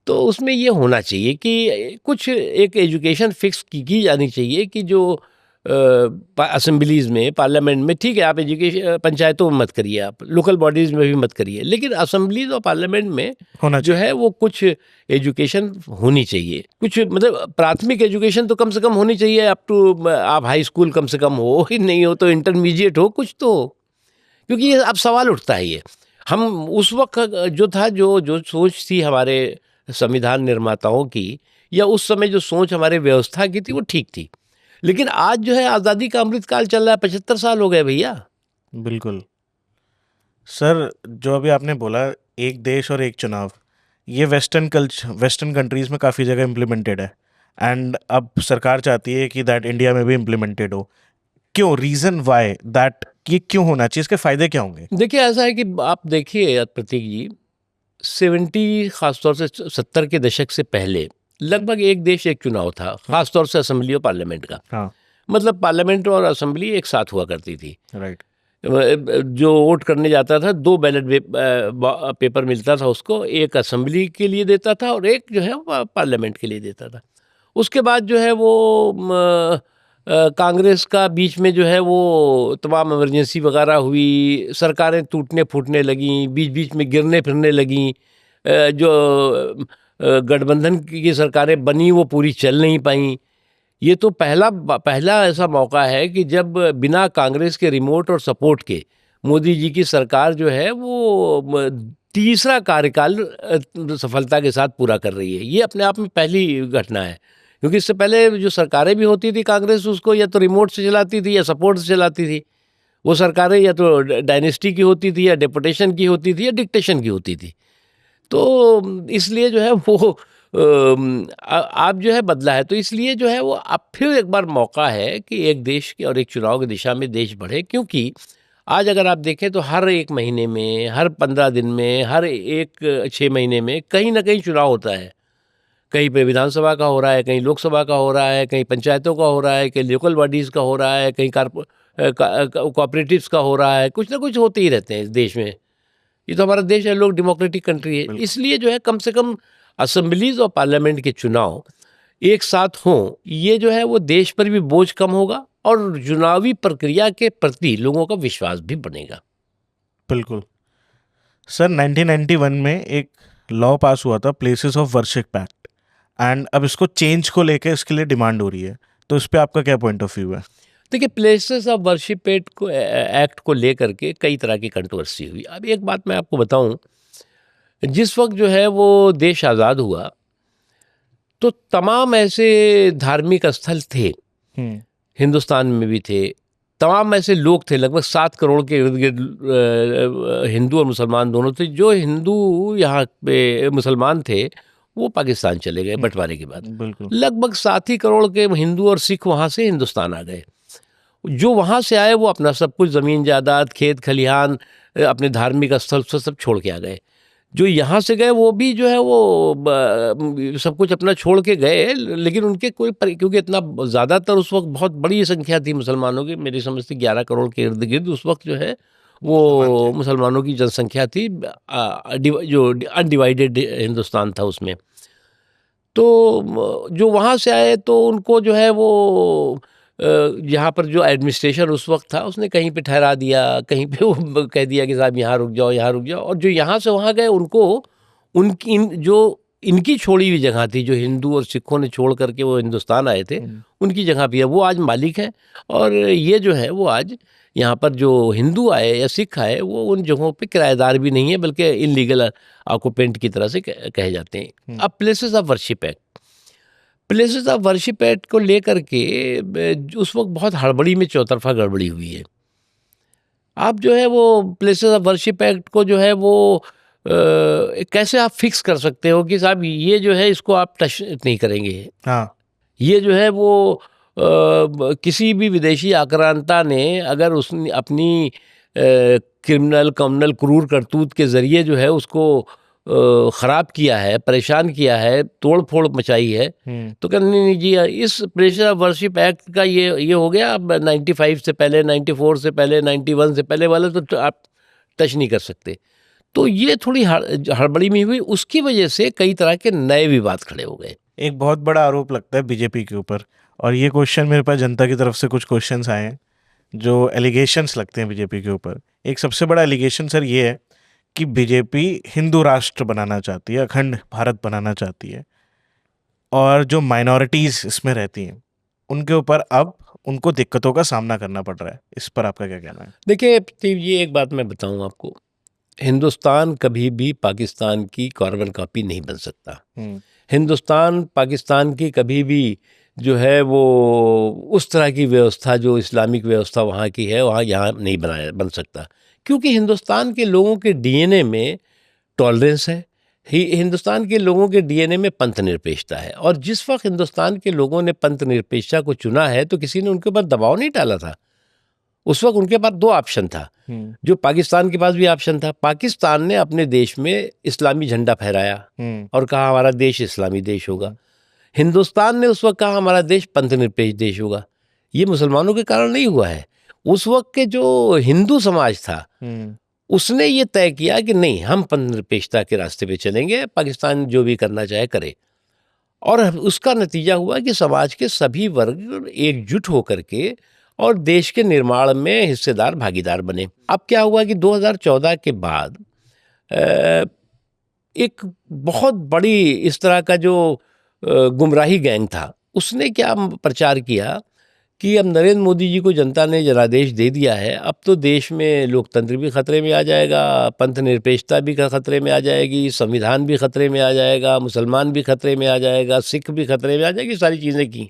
तो उसमें ये होना चाहिए कि कुछ एक एजुकेशन फिक्स की जानी चाहिए कि जो असेंबलीज में, पार्लियामेंट में, ठीक है आप एजुकेशन पंचायतों में मत करिए, आप लोकल बॉडीज में भी मत करिए, लेकिन असेंबलीज और पार्लियामेंट में होना जो है वो कुछ एजुकेशन होनी चाहिए। कुछ मतलब प्राथमिक एजुकेशन तो कम से कम होनी चाहिए, अप टू आप हाई स्कूल कम से कम हो, ही नहीं हो तो इंटरमीडिएट हो, कुछ तो हो। क्योंकि ये अब सवाल उठता है, ये हम उस वक्त जो था, जो सोच थी हमारे संविधान निर्माताओं की, या उस समय जो सोच हमारे व्यवस्था की थी, वो ठीक थी। लेकिन आज जो है आज़ादी का अमृतकाल चल रहा है, 75 साल हो गए भैया। बिल्कुल। सर, जो अभी आपने बोला एक देश और एक चुनाव, ये वेस्टर्न कंट्रीज में काफ़ी जगह इम्प्लीमेंटेड है, एंड अब सरकार चाहती है कि दैट इंडिया में भी इम्प्लीमेंटेड हो। क्यों? रीज़न वाई दैट, ये क्यों होना चाहिए? इसके फ़ायदे क्या होंगे? देखिए ऐसा है कि आप देखिए प्रतीक जी, 70 खासतौर से 70 के दशक से पहले लगभग एक देश एक चुनाव था, खासतौर से असेंबली और पार्लियामेंट का। हाँ। मतलब पार्लियामेंट और असेंबली एक साथ हुआ करती थी। राइट। जो वोट करने जाता था, 2 बैलेट पेपर मिलता था उसको, एक असेंबली के लिए देता था और एक जो है पार्लियामेंट के लिए देता था। उसके बाद जो है वो कांग्रेस का बीच में जो है वो तमाम इमरजेंसी वगैरह हुई, सरकारें टूटने फूटने लगीं, बीच बीच में गिरने फिरने लगीं, जो गठबंधन की सरकारें बनी वो पूरी चल नहीं पाईं। ये तो पहला ऐसा मौका है कि जब बिना कांग्रेस के रिमोट और सपोर्ट के मोदी जी की सरकार जो है वो तीसरा कार्यकाल सफलता के साथ पूरा कर रही है। ये अपने आप में पहली घटना है, क्योंकि इससे पहले जो सरकारें भी होती थी, कांग्रेस उसको या तो रिमोट से चलाती थी या सपोर्ट से चलाती थी। वो सरकारें या तो डायनेस्टी की होती थी, या डेपुटेशन की होती थी, या डिक्टेशन की होती थी। तो इसलिए जो है वो आप जो है बदला है, तो इसलिए जो है वो अब फिर एक बार मौका है कि एक देश की और एक चुनाव की दिशा में देश बढ़े। क्योंकि आज अगर आप देखें तो हर 1 महीने में, हर 15 दिन में, हर 6 महीने में कहीं ना कहीं चुनाव होता है। कहीं पे विधानसभा का हो रहा है, कहीं लोकसभा का हो रहा है, कहीं पंचायतों का हो रहा है, कहीं लोकल बॉडीज़ का हो रहा है, कहीं कोऑपरेटिव्स का हो रहा है, कुछ ना कुछ होते ही रहते हैं इस देश में। ये तो हमारा देश है, लोग डेमोक्रेटिक कंट्री है, इसलिए जो है कम से कम असेंबलीज और पार्लियामेंट के चुनाव एक साथ हों, ये जो है वो देश पर भी बोझ कम होगा और चुनावी प्रक्रिया के प्रति लोगों का विश्वास भी बनेगा। बिल्कुल। सर, 1991 में एक लॉ पास हुआ था, places of worship act, and अब इसको चेंज को लेके इसके लिए डिमांड हो रही है, तो इस पे आपका क्या पॉइंट ऑफ व्यू है? देखिए, प्लेसेस ऑफ वर्शिप एक्ट को लेकर के कई तरह की कंट्रोवर्सी हुई। अब एक बात मैं आपको बताऊं, जिस वक्त जो है वो देश आज़ाद हुआ तो तमाम ऐसे धार्मिक स्थल थे, हिंदुस्तान में भी थे, तमाम ऐसे लोग थे, लगभग 7 करोड़ के इर्द गिर्द हिंदू और मुसलमान दोनों थे। जो हिंदू यहाँ पे मुसलमान थे वो पाकिस्तान चले गए बंटवारे के बाद। बिल्कुल। लगभग 7 ही करोड़ के हिंदू और सिख वहाँ से हिंदुस्तान आ गए। जो वहाँ से आए वो अपना सब कुछ, ज़मीन जायदाद, खेत खलिहान, अपने धार्मिक स्थल से सब छोड़ के आ गए। जो यहाँ से गए वो भी जो है वो सब कुछ अपना छोड़ के गए, लेकिन उनके क्योंकि इतना ज़्यादातर उस वक्त बहुत बड़ी संख्या थी मुसलमानों की, मेरी समझ से 11 करोड़ के इर्द गिर्द उस वक्त जो है वो मुसलमानों की जनसंख्या थी, जो अनडिवाइडेड हिंदुस्तान था उसमें। तो जो वहाँ से आए तो उनको जो है वो यहाँ पर जो एडमिनिस्ट्रेशन उस वक्त था उसने कहीं पे ठहरा दिया, कहीं पे वो कह दिया कि साहब यहाँ रुक जाओ, यहाँ रुक जाओ। और जो यहाँ से वहाँ गए उनको जो इनकी छोड़ी हुई जगह थी, जो हिंदू और सिखों ने छोड़ करके वो हिंदुस्तान आए थे, उनकी जगह भी है, वो आज मालिक हैं। और ये जो है वो आज यहाँ पर जो हिंदू आए या सिख आए वो उन जगहों पे किराएदार भी नहीं है, बल्कि इनलीगल ऑक्यूपेंट की तरह से कहे जाते हैं। अब प्लेसेस ऑफ वर्शिप एक्ट को लेकर के उस वक्त बहुत हड़बड़ी में चौतरफा गड़बड़ी हुई है। आप जो है वो प्लेसेस ऑफ वर्शिप एक्ट को जो है वो कैसे आप फिक्स कर सकते हो कि साहब ये जो है इसको आप टच नहीं करेंगे। हाँ, ये जो है वो किसी भी विदेशी आक्रांता ने अगर उसने अपनी क्रिमिनल कम्युनल क्रूर करतूत के ज़रिए जो है उसको ख़राब किया है, परेशान किया है, तोड़ फोड़ मचाई है, तो कहते नहीं जी इस प्लेसेस ऑफ वर्शिप एक्ट का ये हो गया। अब 95 से पहले, 94 से पहले, 91 से पहले वाले तो आप टच नहीं कर सकते। तो ये थोड़ी हड़बड़ी में हुई, उसकी वजह से कई तरह के नए विवाद खड़े हो गए। एक बहुत बड़ा आरोप लगता है बीजेपी के ऊपर, और ये क्वेश्चन मेरे पास जनता की तरफ से कुछ क्वेश्चंस आए हैं जो एलिगेशंस लगते हैं बीजेपी के ऊपर। एक सबसे बड़ा एलिगेशन सर ये है कि बीजेपी हिंदू राष्ट्र बनाना चाहती है, अखंड भारत बनाना चाहती है, और जो माइनॉरिटीज़ इसमें रहती हैं उनके ऊपर अब उनको दिक्कतों का सामना करना पड़ रहा है। इस पर आपका क्या कहना है? देखिए स्टीव, ये एक बात मैं बताऊं आपको, हिंदुस्तान कभी भी पाकिस्तान की कार्बन कॉपी नहीं बन सकता। हिंदुस्तान पाकिस्तान की कभी भी जो है वो उस तरह की व्यवस्था जो इस्लामिक व्यवस्था वहाँ की है वहाँ यहाँ नहीं बन सकता, क्योंकि हिंदुस्तान के लोगों के डीएनए में टॉलरेंस है, हिंदुस्तान के लोगों के डीएनए में पंथ निरपेक्षता है। और जिस वक्त हिंदुस्तान के लोगों ने पंथ निरपेक्षता को चुना है तो किसी ने उनके ऊपर दबाव नहीं डाला था। उस वक्त उनके पास दो ऑप्शन था, जो पाकिस्तान के पास भी ऑप्शन था। पाकिस्तान ने अपने देश में इस्लामी झंडा फहराया और कहा हमारा देश इस्लामी देश होगा। हिंदुस्तान ने उस वक्त कहा हमारा देश पंथ निरपेक्ष देश होगा। ये मुसलमानों के कारण नहीं हुआ है। उस वक्त के जो हिंदू समाज था उसने ये तय किया कि नहीं, हम पंथ निरपेक्षता के रास्ते पे चलेंगे, पाकिस्तान जो भी करना चाहे करे। और उसका नतीजा हुआ कि समाज के सभी वर्ग एकजुट होकर के और देश के निर्माण में हिस्सेदार भागीदार बने। अब क्या हुआ कि 2014 के बाद एक बहुत बड़ी इस तरह का जो गुमराही गैंग था उसने क्या प्रचार किया कि अब नरेंद्र मोदी जी को जनता ने जनादेश दे दिया है, अब तो देश में लोकतंत्र भी खतरे में आ जाएगा, पंथ निरपेक्षता भी खतरे में आ जाएगी, संविधान भी खतरे में आ जाएगा, मुसलमान भी खतरे में आ जाएगा, सिख भी खतरे में आ जाएगी, सारी चीज़ें की।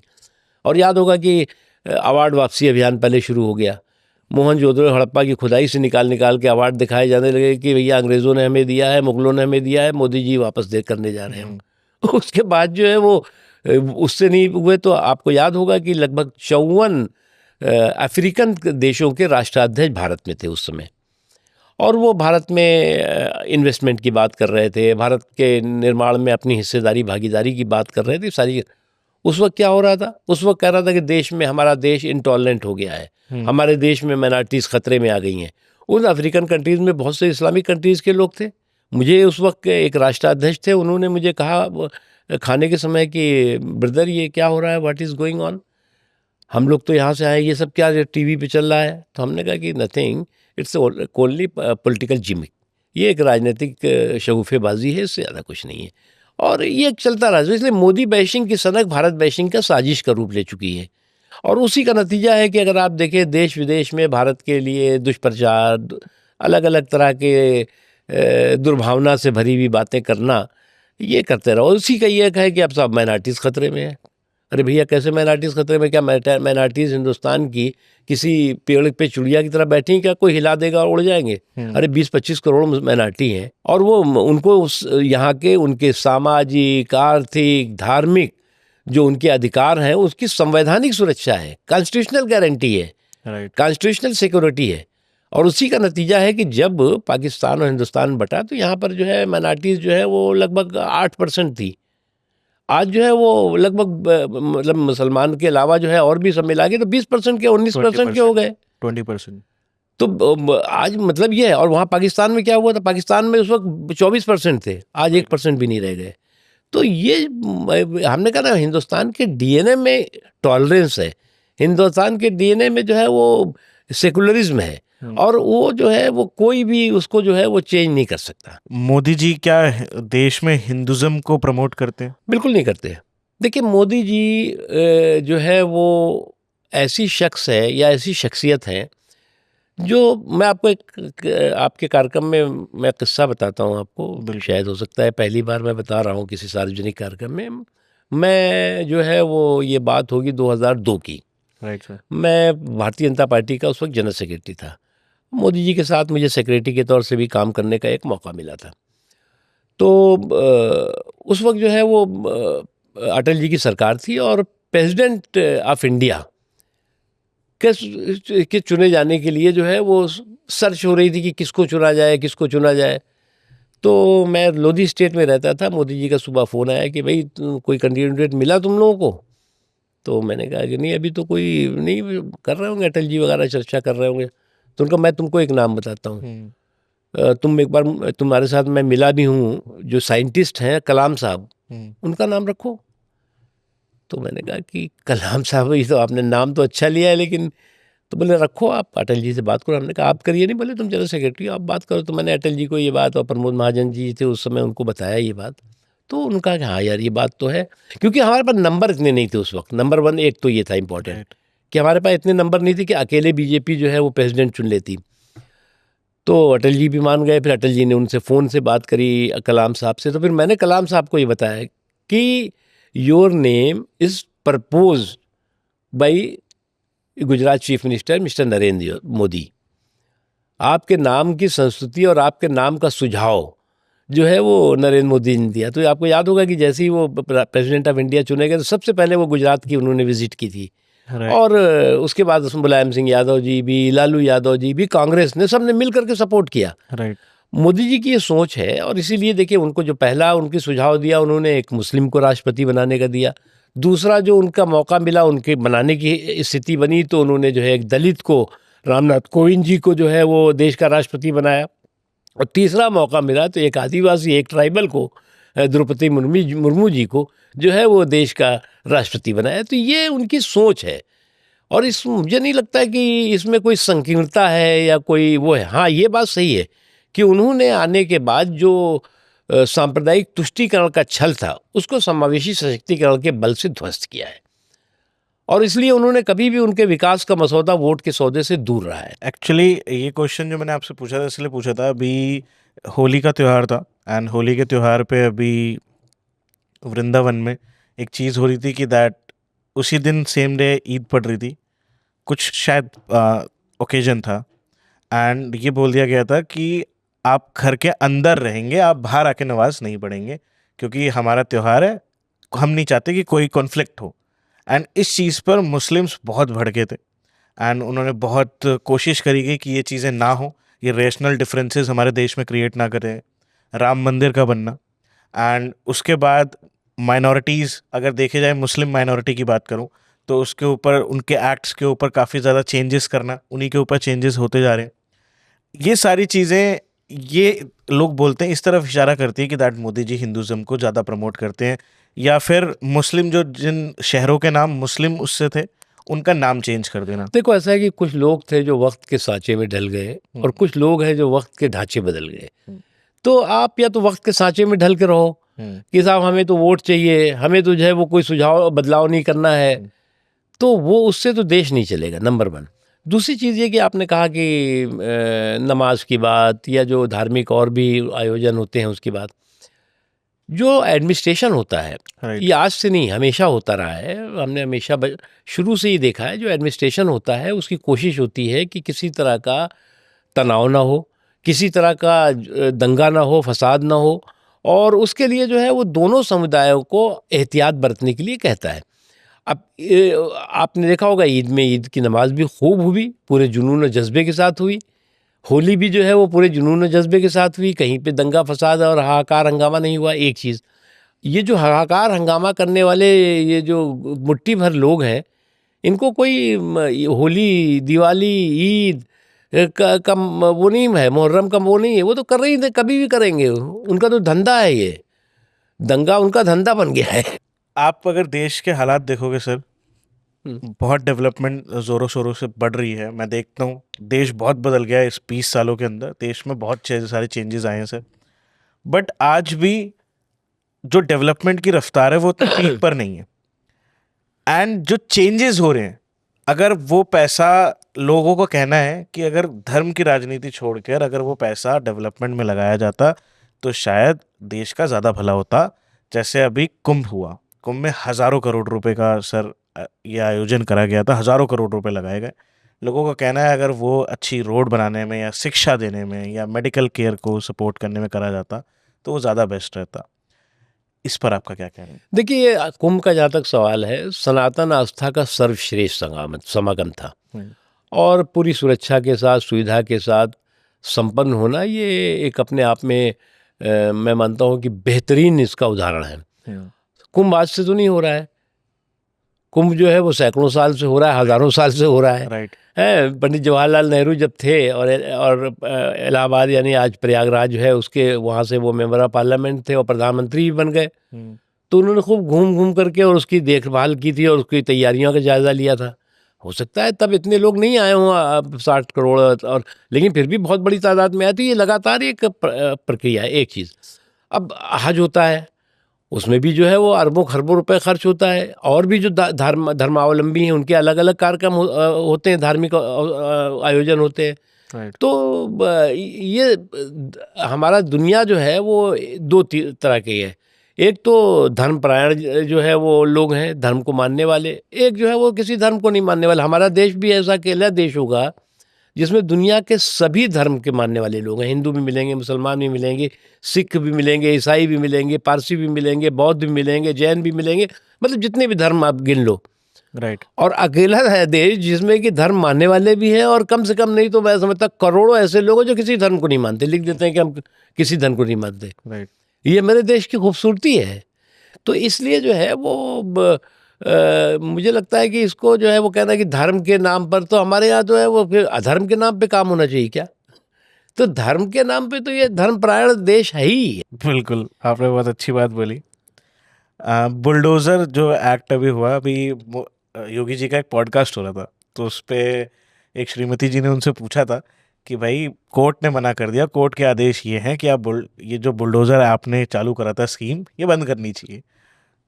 और याद होगा कि अवार्ड वापसी अभियान पहले शुरू हो गया। मोहनजोदड़ो हड़प्पा की खुदाई से निकाल के अवार्ड दिखाए जाने लगे कि भैया अंग्रेज़ों ने हमें दिया है, मुगलों ने हमें दिया है, मोदी जी वापस दे करने जा रहे हैं। उसके बाद जो है वो उससे नहीं हुए तो आपको याद होगा कि लगभग 54 अफ्रीकन देशों के राष्ट्राध्यक्ष भारत में थे उस समय, और वो भारत में इन्वेस्टमेंट की बात कर रहे थे, भारत के निर्माण में अपनी हिस्सेदारी भागीदारी की बात कर रहे थे सारी। उस वक्त क्या हो रहा था? उस वक्त कह रहा था कि देश में हमारा देश इंटॉलरेंट हो गया है, हमारे देश में माइनॉरिटीज़ खतरे में आ गई हैं। उन अफ्रीकन कंट्रीज़ में बहुत से इस्लामिक कंट्रीज़ के लोग थे। मुझे उस वक्त एक राष्ट्राध्यक्ष थे, उन्होंने मुझे कहा खाने के समय कि ब्रदर ये क्या हो रहा है, व्हाट इज़ गोइंग ऑन, हम लोग तो यहाँ से आए, ये सब क्या टीवी पे चल रहा है? तो हमने कहा कि nothing, it's only political Zimik, ये एक राजनीतिक शगुफेबाजी है, इससे ज़्यादा कुछ नहीं है। और ये चलता रहा, इसलिए मोदी बैशिंग की सनक भारत बैशिंग का साजिश का रूप ले चुकी है। और उसी का नतीजा है कि अगर आप देखें देश विदेश में भारत के लिए दुष्प्रचार, अलग अलग तरह के दुर्भावना से भरी हुई बातें करना, ये करते रहो। उसी का ये है कि अब सब माइनॉरिटीज़ खतरे में है। अरे भैया कैसे माइनॉरिटीज़ खतरे में? क्या माइनॉरिटीज़ हिंदुस्तान की किसी पेड़ पे चिड़िया की तरह बैठी, क्या कोई हिला देगा और उड़ जाएंगे? अरे 20-25 करोड़ माइनॉरिटी हैं, और वो उनको यहाँ के उनके सामाजिक, आर्थिक, धार्मिक जो उनके अधिकार हैं उसकी संवैधानिक सुरक्षा है, कॉन्स्टिट्यूशनल गारंटी है, कॉन्स्टिट्यूशनल सिक्योरिटी है। और उसी का नतीजा है कि जब पाकिस्तान और हिंदुस्तान बटा तो यहाँ पर जो है माइनॉरिटीज़ जो है वो लगभग 8% थी। आज जो है वो लगभग मतलब मुसलमान के अलावा जो है और भी सब मिला के तो 20% के 19% के हो गए। 20%। तो आज मतलब ये है। और वहाँ पाकिस्तान में क्या हुआ था, पाकिस्तान में उस वक्त 24% थे, आज 1% भी नहीं रह गए। तो ये हमने कहा ना, हिंदुस्तान के डीएनए में टॉलरेंस है, हिंदुस्तान के डीएनए में जो है वो सेकुलरिज्म है, और वो जो है वो कोई भी उसको जो है वो चेंज नहीं कर सकता। मोदी जी क्या देश में हिंदुज़म को प्रमोट करते हैं? बिल्कुल नहीं करते। देखिए, मोदी जी जो है वो ऐसी शख्स है या ऐसी शख्सियत है जो, मैं आपको आपके कार्यक्रम में मैं किस्सा बताता हूँ आपको, शायद हो सकता है पहली बार मैं बता रहा हूँ किसी सार्वजनिक कार्यक्रम में। मैं जो है वो ये बात होगी 2002 की। Right sir. मैं भारतीय जनता पार्टी का उस वक्त जनरल सेक्रेटरी था। मोदी जी के साथ मुझे सेक्रेटरी के तौर से भी काम करने का एक मौका मिला था। तो उस वक्त जो है वो अटल जी की सरकार थी, और प्रेसिडेंट ऑफ इंडिया के चुने जाने के लिए जो है वो सर्च हो रही थी कि किसको चुना जाए, किसको चुना जाए। तो मैं लोधी स्टेट में रहता था। मोदी जी का सुबह फ़ोन आया कि भाई कोई कैंडिडेट मिला तुम लोगों को? तो मैंने कहा कि नहीं, अभी तो कोई नहीं, कर रहे होंगे अटल जी वगैरह, चर्चा कर रहे होंगे। तो उनका, मैं तुमको एक नाम बताता हूँ, तुम एक बार, तुम्हारे साथ मैं मिला भी हूँ, जो साइंटिस्ट हैं कलाम साहब, उनका नाम रखो। तो मैंने कहा कि कलाम साहब, ये तो आपने नाम तो अच्छा लिया है, लेकिन, तो बोले रखो, आप अटल जी से बात करो। हमने कहा आप करिए नहीं, बोले तुम जनरल सेक्रेटरी हो, आप बात करो। तो मैंने अटल जी को ये बात, और प्रमोद महाजन जी थे उस समय, उनको बताया ये बात। तो उनका कि हाँ यार ये बात तो है, क्योंकि हमारे पास नंबर इतने नहीं थे उस वक्त। नंबर 1 एक तो ये था इम्पोर्टेंट, कि हमारे पास इतने नंबर नहीं थे कि अकेले बीजेपी जो है वो प्रेसिडेंट चुन लेती। तो अटल जी भी मान गए। फिर अटल जी ने उनसे फ़ोन से बात करी, कलाम साहब से। तो फिर मैंने कलाम साहब को ये बताया कि your name is propose by Gujarat chief minister mister Narendra Modi. आपके नाम की संस्तुति और आपके नाम का सुझाव जो है वो नरेंद्र मोदी ने दिया। तो आपको याद होगा कि जैसे ही वो प्रेसिडेंट ऑफ इंडिया चुने गए, तो सबसे पहले वो गुजरात की उन्होंने विजिट की थी। और उसके बाद उसमें मुलायम सिंह यादव जी भी, लालू यादव जी भी, कांग्रेस ने, सबने मिल करके सपोर्ट किया। राइट। मोदी जी की ये सोच है, और इसीलिए देखिए, उनको जो पहला उनकी सुझाव दिया, उन्होंने एक मुस्लिम को राष्ट्रपति बनाने का दिया। दूसरा जो उनका मौका मिला, उनके बनाने की स्थिति बनी, तो उन्होंने जो है एक दलित को, रामनाथ कोविंद जी को जो है वो देश का राष्ट्रपति बनाया। और तीसरा मौका मिला तो एक आदिवासी, एक ट्राइबल को, द्रौपदी मुर्मू जी को जो है वो देश का राष्ट्रपति बनाया। तो ये उनकी सोच है, और मुझे नहीं लगता है कि इसमें कोई संकीर्णता है या कोई वो है। हाँ, ये बात सही है कि उन्होंने आने के बाद जो सांप्रदायिक तुष्टीकरण का छल था, उसको समावेशी सशक्तिकरण के बल से ध्वस्त किया है, और इसलिए उन्होंने कभी भी उनके विकास का मसौदा वोट के सौदे से दूर रहा है। एक्चुअली ये क्वेश्चन जो मैंने आपसे पूछा था, इसलिए पूछा था, अभी होली का त्यौहार था, एंड होली के त्यौहार पे अभी वृंदावन में एक चीज़ हो रही थी कि दैट उसी दिन सेम डे ईद पड़ रही थी, कुछ शायद ओकेजन था, एंड ये बोल दिया गया था कि आप घर के अंदर रहेंगे, आप बाहर आके नमाज नहीं पढ़ेंगे, क्योंकि हमारा त्यौहार है, हम नहीं चाहते कि कोई कॉन्फ्लिक्ट हो। एंड इस चीज़ पर मुस्लिम्स बहुत भड़के थे, एंड उन्होंने बहुत कोशिश करी गई कि ये चीज़ें ना हो, ये रेशनल डिफरेंसेस हमारे देश में क्रिएट ना करें, राम मंदिर का बनना। एंड उसके बाद माइनॉरिटीज़, अगर देखे जाए मुस्लिम माइनॉरिटी की बात करूं, तो उसके ऊपर, उनके एक्ट्स के ऊपर काफ़ी ज़्यादा चेंजेस करना, उन्हीं के ऊपर चेंजेस होते जा रहे हैं। ये सारी चीज़ें, ये लोग बोलते हैं, इस तरफ इशारा करती है कि दैट मोदी जी हिंदुज़म को ज़्यादा प्रमोट करते हैं, या फिर मुस्लिम, जो जिन शहरों के नाम मुस्लिम उससे थे, उनका नाम चेंज कर देना। देखो, ऐसा है कि कुछ लोग थे जो वक्त के सांचे में ढल गए, और कुछ लोग हैं जो वक्त के ढांचे बदल गए। तो आप या तो वक्त के सांचे में ढल के रहो कि साहब हमें तो वोट चाहिए, हमें तो जो है वो कोई सुझाव बदलाव नहीं करना है, तो वो उससे तो देश नहीं चलेगा, नंबर 1। दूसरी चीज़ ये कि आपने कहा कि नमाज की बात, या जो धार्मिक और भी आयोजन होते हैं उसकी बात, जो एडमिनिस्ट्रेशन होता है, ये आज से नहीं, हमेशा होता रहा है। हमने हमेशा शुरू से ही देखा है, जो एडमिनिस्ट्रेशन होता है उसकी कोशिश होती है कि किसी तरह का तनाव ना हो, किसी तरह का दंगा ना हो, फसाद ना हो, और उसके लिए जो है वो दोनों समुदायों को एहतियात बरतने के लिए कहता है। अब आपने देखा होगा, ईद में ईद की नमाज भी खूब हुई, पूरे जुनून और जज्बे के साथ हुई, होली भी जो है वो पूरे जुनून और जज्बे के साथ हुई, कहीं पे दंगा फसाद और हाहाकार हंगामा नहीं हुआ। एक चीज़, ये जो हाहाकार हंगामा करने वाले ये जो मुट्ठी भर लोग हैं, इनको कोई ये होली, दिवाली, ईद का वो नहीं है, मुहर्रम का वो नहीं है, वो तो कर रही थे, कभी भी करेंगे, उनका तो धंधा है ये, दंगा उनका धंधा बन गया है। आप अगर देश के हालात देखोगे सर, बहुत डेवलपमेंट ज़ोरों शोरों से बढ़ रही है। मैं देखता हूँ देश बहुत बदल गया है इस 20 सालों के अंदर। देश में बहुत सारे चेंजेस आए हैं सर, बट आज भी जो डेवलपमेंट की रफ्तार है वो उतनी पीक पर नहीं है। एंड जो चेंजेस हो रहे हैं, अगर वो पैसा, लोगों को कहना है कि अगर धर्म की राजनीति छोड़कर अगर वो पैसा डेवलपमेंट में लगाया जाता तो शायद देश का ज़्यादा भला होता। जैसे अभी कुंभ हुआ, कुंभ में हज़ारों करोड़ रुपए का सर ये आयोजन करा गया था, हज़ारों करोड़ रुपए लगाए गए। लोगों का कहना है अगर वो अच्छी रोड बनाने में या शिक्षा देने में या मेडिकल केयर को सपोर्ट करने में करा जाता तो वो ज़्यादा बेस्ट रहता। इस पर आपका क्या कहना है? देखिए, ये कुंभ का जहाँ तक सवाल है, सनातन आस्था का सर्वश्रेष्ठ समागम था, और पूरी सुरक्षा के साथ, सुविधा के साथ संपन्न होना, ये एक अपने आप में मैं मानता हूँ कि बेहतरीन इसका उदाहरण है। कुंभ आज से तो नहीं हो रहा है, कुंभ जो है वो सैकड़ों साल से हो रहा है, हजारों साल से हो रहा है। राइट। है, पंडित जवाहरलाल नेहरू जब थे और इलाहाबाद यानी आज प्रयागराज जो है उसके वहाँ से वो मेंबर ऑफ पार्लियामेंट थे और प्रधानमंत्री भी बन गए, तो उन्होंने खूब घूम घूम करके और उसकी देखभाल की थी और उसकी तैयारियों का जायज़ा लिया था। हो सकता है तब इतने लोग नहीं आए हों 60 करोड़, और लेकिन फिर भी बहुत बड़ी तादाद में आए। तो ये लगातार एक प्रक्रिया है। एक चीज़, अब हज होता है, उसमें भी जो है वो अरबों खरबों रुपए खर्च होता है, और भी जो धर्मावलंबी हैं उनके अलग अलग कार्यक्रम होते हैं, धार्मिक आयोजन होते हैं। राइट। तो ये हमारा दुनिया जो है वो दो तरह की है। एक तो धर्मपरायण जो है वो लोग हैं, धर्म को मानने वाले, एक जो है वो किसी धर्म को नहीं मानने वाले। हमारा देश भी ऐसा अकेला देश होगा जिसमें दुनिया के सभी धर्म के मानने वाले लोग हैं। हिंदू भी मिलेंगे, मुसलमान भी मिलेंगे, सिख भी मिलेंगे, ईसाई भी मिलेंगे, पारसी भी मिलेंगे, बौद्ध भी मिलेंगे, जैन भी मिलेंगे, मतलब जितने भी धर्म आप गिन लो। राइट। और अकेला है देश जिसमें कि धर्म मानने वाले भी हैं, और कम से कम नहीं तो मैं समझता करोड़ों ऐसे लोग हैं जो किसी धर्म को नहीं मानते, लिख देते हैं कि हम किसी धर्म को नहीं मानते। राइट। ये मेरे देश की खूबसूरती है। तो इसलिए जो है वो मुझे लगता है कि इसको जो है वो कहना है कि धर्म के नाम पर, तो हमारे यहाँ जो है वो फिर अधर्म के नाम पे काम होना चाहिए क्या? तो धर्म के नाम पे तो ये धर्मपरायण देश है ही। बिल्कुल, आपने बहुत अच्छी बात बोली। बुलडोज़र जो एक्ट अभी हुआ, अभी योगी जी का एक पॉडकास्ट हो रहा था, तो उस पे एक श्रीमती जी ने उनसे पूछा था कि भाई कोर्ट ने मना कर दिया, कोर्ट के आदेश ये हैं कि आप ये जो बुलडोज़र आपने चालू करा था स्कीम, ये बंद करनी चाहिए।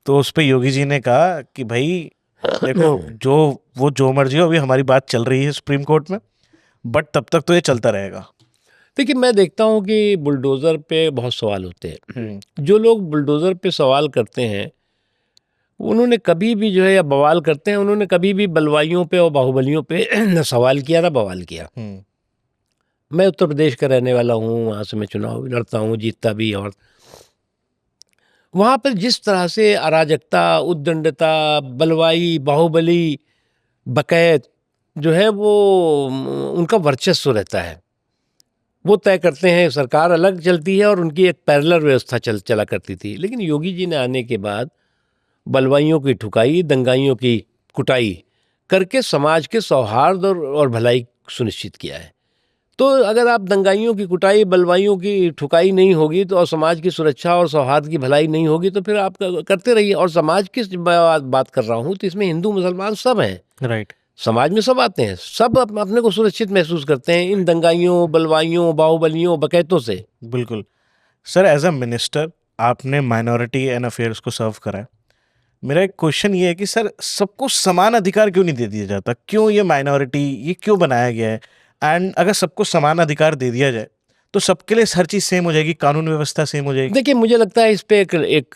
तो उस पे योगी जी ने कहा कि भाई देखो, जो मर्जी हो, अभी हमारी बात चल रही है सुप्रीम कोर्ट में, बट तब तक तो ये चलता रहेगा। देखिए, मैं देखता हूँ कि बुलडोज़र पे बहुत सवाल होते हैं। जो लोग बुलडोज़र पे सवाल करते हैं, उन्होंने कभी भी जो है, या बवाल करते हैं, उन्होंने कभी भी बलवाइयों पे और बाहुबलियों पे न सवाल किया ना बवाल किया। मैं उत्तर प्रदेश का रहने वाला हूँ, वहाँ से मैं चुनाव भी लड़ता हूँ, जीतता भी, और वहाँ पर जिस तरह से अराजकता, उद्दंडता, बलवाई, बाहुबली, बकैत जो है वो उनका वर्चस्व रहता है। वो तय करते हैं, सरकार अलग चलती है और उनकी एक पैरेलल व्यवस्था चला करती थी। लेकिन योगी जी ने आने के बाद बलवाइयों की ठुकाई, दंगाइयों की कुटाई करके समाज के सौहार्द और भलाई सुनिश्चित किया है। तो अगर आप दंगाइयों की कुटाई, बलवाइयों की ठुकाई नहीं होगी तो, और समाज की सुरक्षा और सौहार्द की भलाई नहीं होगी, तो फिर आप करते रहिए। और समाज की बात कर रहा हूँ तो इसमें हिंदू मुसलमान सब हैं। राइट। समाज में सब आते हैं, सब अपने को सुरक्षित महसूस करते हैं इन दंगाइयों, बलवाइयों, बाहुबलियों, बकैतों से। बिल्कुल सर, एज अ मिनिस्टर आपने माइनॉरिटी एंड अफेयर्स को सर्व करा है। मेरा एक क्वेश्चन ये है कि सर, सबको समान अधिकार क्यों नहीं दे दिया जाता? क्यों ये माइनॉरिटी, ये क्यों बनाया गया है? एंड अगर सबको समान अधिकार दे दिया जाए तो सबके लिए हर चीज़ सेम हो जाएगी, कानून व्यवस्था सेम हो जाएगी। देखिए, मुझे लगता है इस पे एक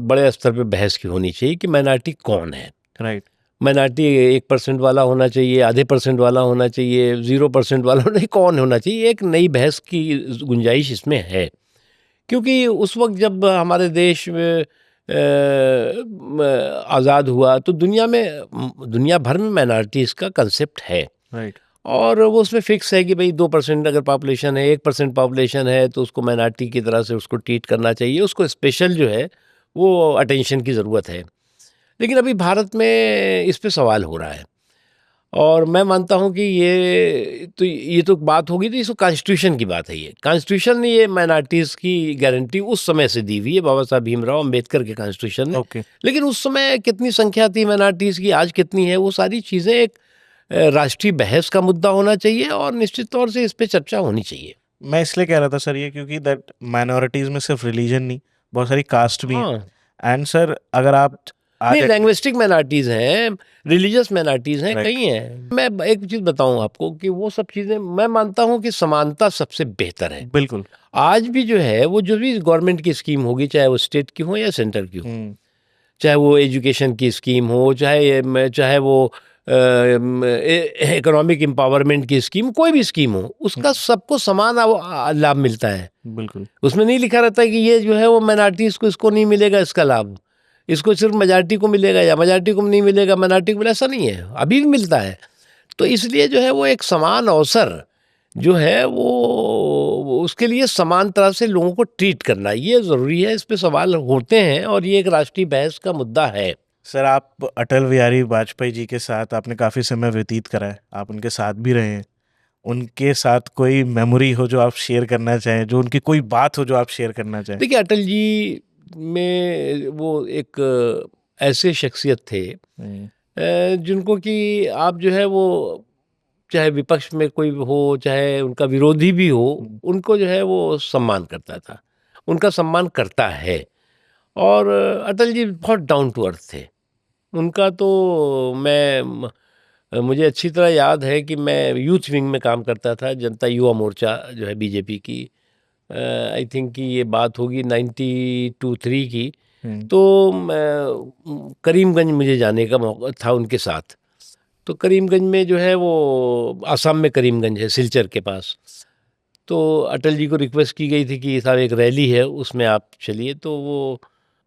बड़े स्तर पे बहस की होनी चाहिए कि माइनॉरिटी कौन है। राइट। माइनॉरिटी 1% वाला होना चाहिए, आधे % वाला होना चाहिए, 0% वाला नहीं, कौन होना चाहिए? एक नई बहस की गुंजाइश इसमें है। क्योंकि उस वक्त जब हमारे देश में आज़ाद हुआ तो दुनिया भर में माइनॉरिटीज़ का कंसेप्ट है। राइट। और वो उसमें फिक्स है कि भाई 2% अगर पॉपुलेशन है, 1% पॉपुलेशन है, तो उसको माइनॉरिटी की तरह से उसको ट्रीट करना चाहिए, उसको स्पेशल जो है वो अटेंशन की ज़रूरत है। लेकिन अभी भारत में इस पे सवाल हो रहा है, और मैं मानता हूँ कि ये तो बात होगी, तो इसको कॉन्स्टिट्यूशन की बात है। ये कॉन्स्टिट्यूशन ने ये माइनॉरिटीज़ की गारंटी उस समय से दी हुई है, बाबा साहब भीमराव अम्बेडकर के कॉन्स्टिट्यूशन ने। ओके। लेकिन उस समय कितनी संख्या थी माइनॉरिटीज़ की, आज कितनी है, वो सारी चीज़ें एक राष्ट्रीय बहस का मुद्दा होना चाहिए, और निश्चित तौर से इस पे चर्चा होनी चाहिए। मैं इसलिए कह रहा था सर ये, क्योंकि दैट माइनॉरिटीज़ में सिर्फ रिलीजन नहीं, बहुत सारी कास्ट भी हैं। हाँ, एंड सर अगर आप नहीं, आज लैंग्विस्टिक माइनॉरिटीज़ हैं, रिलीजियस माइनॉरिटीज़ हैं, राइट, कई हैं। मैं एक चीज़ बताऊँ आपको कि वो सब चीज़ें मैं मानता हूँ कि समानता सबसे बेहतर है। बिल्कुल। आज भी जो है वो जो भी गवर्नमेंट की स्कीम होगी, चाहे वो स्टेट की हो या सेंटर की हो, हुँ, चाहे वो एजुकेशन की स्कीम हो, चाहे वो इकोनॉमिक एम्पावरमेंट की स्कीम, कोई भी स्कीम हो, हुँ, उसका सबको समान लाभ मिलता है। बिल्कुल। उसमें नहीं लिखा रहता है कि ये जो है वो माइनॉरिटीज़ को इसको नहीं मिलेगा इसका लाभ, इसको सिर्फ मेजॉरिटी को मिलेगा या मेजॉरिटी को नहीं मिलेगा माइनॉरिटी को मिलेगा, ऐसा नहीं है, अभी भी मिलता है। तो इसलिए जो है वो एक समान अवसर जो है वो उसके लिए समान तरह से लोगों को ट्रीट करना ये ज़रूरी है। इस पे सवाल होते हैं, और ये एक राष्ट्रीय बहस का मुद्दा है। सर आप अटल बिहारी वाजपेयी जी के साथ आपने काफ़ी समय व्यतीत करा है, आप उनके साथ भी रहे हैं। उनके साथ कोई मेमोरी हो जो आप शेयर करना चाहें, जो उनकी कोई बात हो जो आप शेयर करना चाहें? देखिए, अटल जी में वो एक ऐसे शख्सियत थे हुँ, जिनको कि आप जो है वो चाहे विपक्ष में कोई हो, चाहे उनका विरोधी भी हो, हुँ, उनको जो है वो सम्मान करता था, उनका सम्मान करता है। और अटल जी बहुत डाउन टू अर्थ थे। उनका तो मुझे अच्छी तरह याद है कि मैं यूथ विंग में काम करता था, जनता युवा मोर्चा जो है बीजेपी की। आई थिंक कि ये बात होगी 92-3 की। हुँ, तो करीमगंज मुझे जाने का मौका था उनके साथ। तो करीमगंज में जो है वो आसाम में करीमगंज है, सिलचर के पास। तो अटल जी को रिक्वेस्ट की गई थी कि साहब एक रैली है, उसमें आप चलिए। तो वो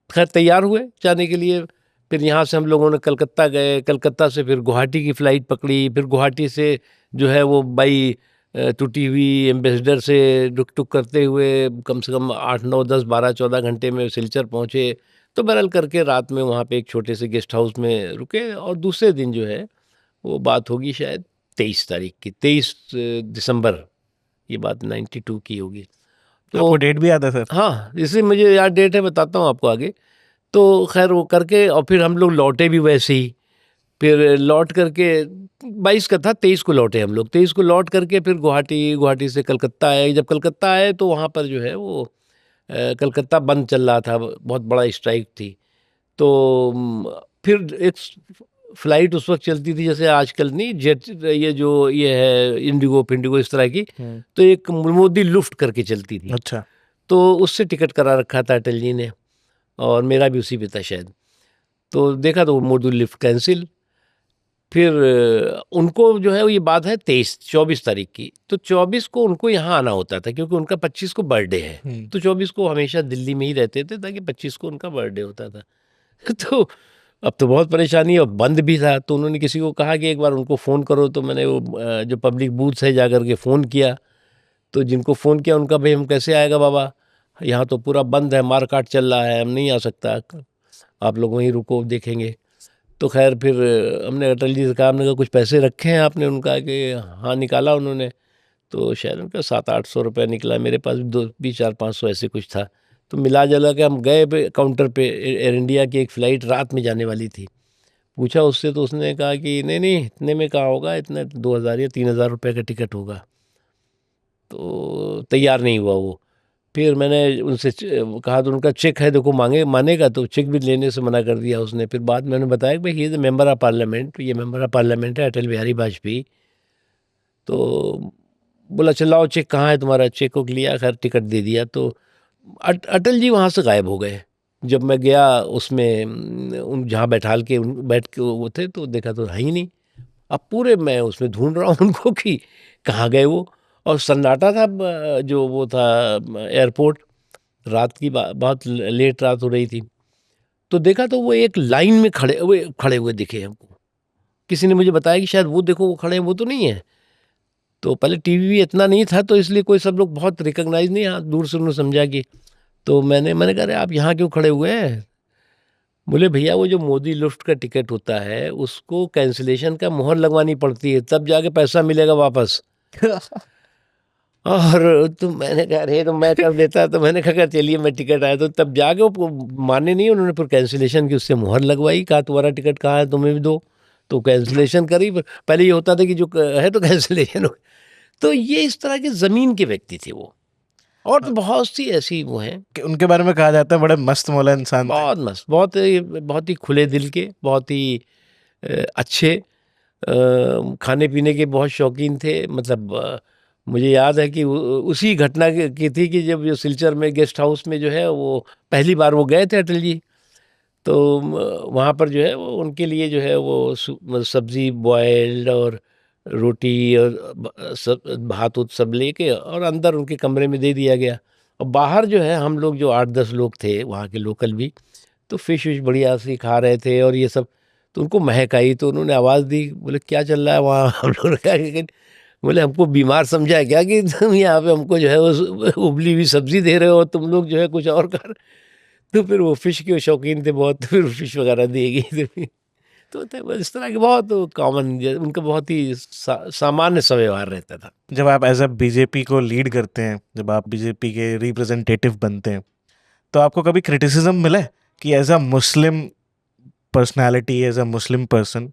खैर तैयार हुए जाने के लिए। फिर यहाँ से हम लोगों ने कलकत्ता गए, कलकत्ता से फिर गुवाहाटी की फ़्लाइट पकड़ी, फिर गुवाहाटी से जो है वो बाई टूटी हुई एम्बेसडर से टुक-टुक करते हुए कम से कम 8, 9, 10, 12, 14 घंटे में सिलचर पहुँचे। तो बहरहाल करके रात में वहाँ पे एक छोटे से गेस्ट हाउस में रुके, और दूसरे दिन जो है वो बात होगी शायद 23 तारीख की, 23 दिसंबर, ये बात 92 की होगी। तो आपको डेट भी याद है सर? हाँ, इसलिए मुझे याद डेट है, बताता हूँ आपको आगे। तो ख़ैर वो करके और फिर हम लोग लौटे भी वैसे ही। फिर लौट करके 22 का था, 23 को लौटे हम लोग। 23 को लौट करके फिर गुवाहाटी, गुवाहाटी से कलकत्ता आए। जब कलकत्ता आए तो वहाँ पर जो है वो कलकत्ता बंद चल रहा था, बहुत बड़ा स्ट्राइक थी। तो फिर एक फ्लाइट उस वक़्त चलती थी जैसे आजकल नहीं, जेट, ये जो ये है इंडिगो, फिंडिगो इस तरह की। हुँ, तो एक मोदी लुफ्ट करके चलती थी। अच्छा, तो उससे टिकट करा रखा था अटल जी ने, और मेरा भी उसी पे था शायद। तो देखा तो मोदी लिफ्ट कैंसिल। फिर उनको जो है वो ये बात है 24 तारीख की। तो 24 को उनको यहाँ आना होता था, क्योंकि उनका 25 को बर्थडे है। हुँ, तो 24 को हमेशा दिल्ली में ही रहते थे, ताकि 25 को उनका बर्थडे होता था। तो अब तो बहुत परेशानी, और बंद भी था। तो उन्होंने किसी को कहा कि एक बार उनको फ़ोन करो। तो मैंने वो जो पब्लिक बूथ्स है जा कर के फ़ोन किया। तो जिनको फ़ोन किया उनका, भाई हम कैसे आएगा बाबा, यहाँ तो पूरा बंद है, मार काट चल रहा है, हम नहीं आ सकता, आप लोग वहीं रुको देखेंगे। तो खैर फिर हमने अटल जी से कहा, हमने कहा कुछ पैसे रखे हैं आपने? उनका कि हाँ, निकाला उन्होंने। तो शायद उनका 700-800 रुपया निकला, मेरे पास भी दो भी 400-500 ऐसे कुछ था। तो मिला जुला के हम गए पे काउंटर पे, एयर इंडिया की एक फ़्लाइट रात में जाने वाली थी। पूछा उससे, तो उसने कहा कि नहीं नहीं, इतने में कहाँ होगा, इतने 2000 या 3000 रुपये का टिकट होगा। तो तैयार नहीं हुआ वो। फिर मैंने उनसे कहा, तो उनका चेक है देखो, मानेगा? तो चेक भी लेने से मना कर दिया उसने। फिर बाद में मैंने बताया कि भाई he is a member of parliament, ये मेंबर ऑफ पार्लियामेंट है अटल बिहारी वाजपेयी। तो बोला, चलाओ चेक कहाँ है तुम्हारा? चेक वक लिया, खैर टिकट दे दिया। तो अटल जी वहाँ से गायब हो गए। जब मैं गया उसमें उन जहाँ बैठ के वो थे, तो देखा तो है ही नहीं। अब पूरे मैं उसमें ढूँढ रहा हूँ उनको कि कहाँ गए वो। और सन्नाटा था, जो वो था एयरपोर्ट। रात की बहुत लेट रात हो रही थी। तो देखा तो वो एक लाइन में खड़े हुए दिखे हमको। किसी ने मुझे बताया कि शायद वो देखो वो खड़े हैं, वो तो नहीं है। तो पहले टीवी भी इतना नहीं था, तो इसलिए कोई सब लोग बहुत रिकॉग्नाइज नहीं, हाँ दूर से उन्होंने समझा कि। तो मैंने कहा, अरे आप यहाँ क्यों खड़े हुए हैं? बोले, भैया वो जो मोदी लिफ्ट का टिकट होता है उसको कैंसिलेशन का मुहर लगवानी पड़ती है, तब जाके पैसा मिलेगा वापस। और तो मैंने कहा, अरे तो मैं कर देता। तो मैंने कहा, चलिए मैं टिकट आया। तो तब जाके वो माने नहीं, उन्होंने फिर कैंसिलेशन की उससे मुहर लगवाई, कहा तुम्हारा टिकट कहाँ है, तुम्हें भी दो। तो कैंसिलेशन करी। पहले ये होता था कि जो है तो कैंसिलेशन हो। तो ये इस तरह के ज़मीन के व्यक्ति थे वो। और तो बहुत सी ऐसी वो हैं, कि उनके बारे में कहा जाता है बड़े मस्त मौला इंसान थे। बहुत मस्त, बहुत ही खुले दिल के, बहुत ही अच्छे, खाने पीने के बहुत शौकीन थे। मतलब मुझे याद है कि उसी घटना की थी कि जब जो सिलचर में गेस्ट हाउस में जो है वो पहली बार वो गए थे अटल जी। तो वहाँ पर जो है वो उनके लिए जो है वो मतलब सब्जी बॉयल्ड और रोटी और सब भात उत सब लेके और अंदर उनके कमरे में दे दिया गया। और बाहर जो है हम लोग जो 8-10 लोग थे वहाँ के लोकल भी, तो फिश विश बढ़िया सी खा रहे थे और ये सब। तो उनको महक आई, तो उन्होंने आवाज़ दी, बोले क्या चल रहा है वहाँ? हम लोगों ने कहा कि बोले हमको बीमार समझा है क्या कि तुम यहाँ पे हमको जो है वो उबली हुई सब्जी दे रहे हो, तुम लोग जो है कुछ और कर। तो फिर वो फिश के शौकीन थे बहुत, तो फिर फिश वगैरह दी गई। तो इस तरह के बहुत कॉमन, उनका बहुत ही सामान्य सा व्यवहार रहता था। जब आप एज अ बीजेपी को लीड करते हैं, जब आप बीजेपी के रिप्रेजेंटेटिव बनते हैं, तो आपको कभी क्रिटिसिज्म मिला है कि as a Muslim personality, as a Muslim person,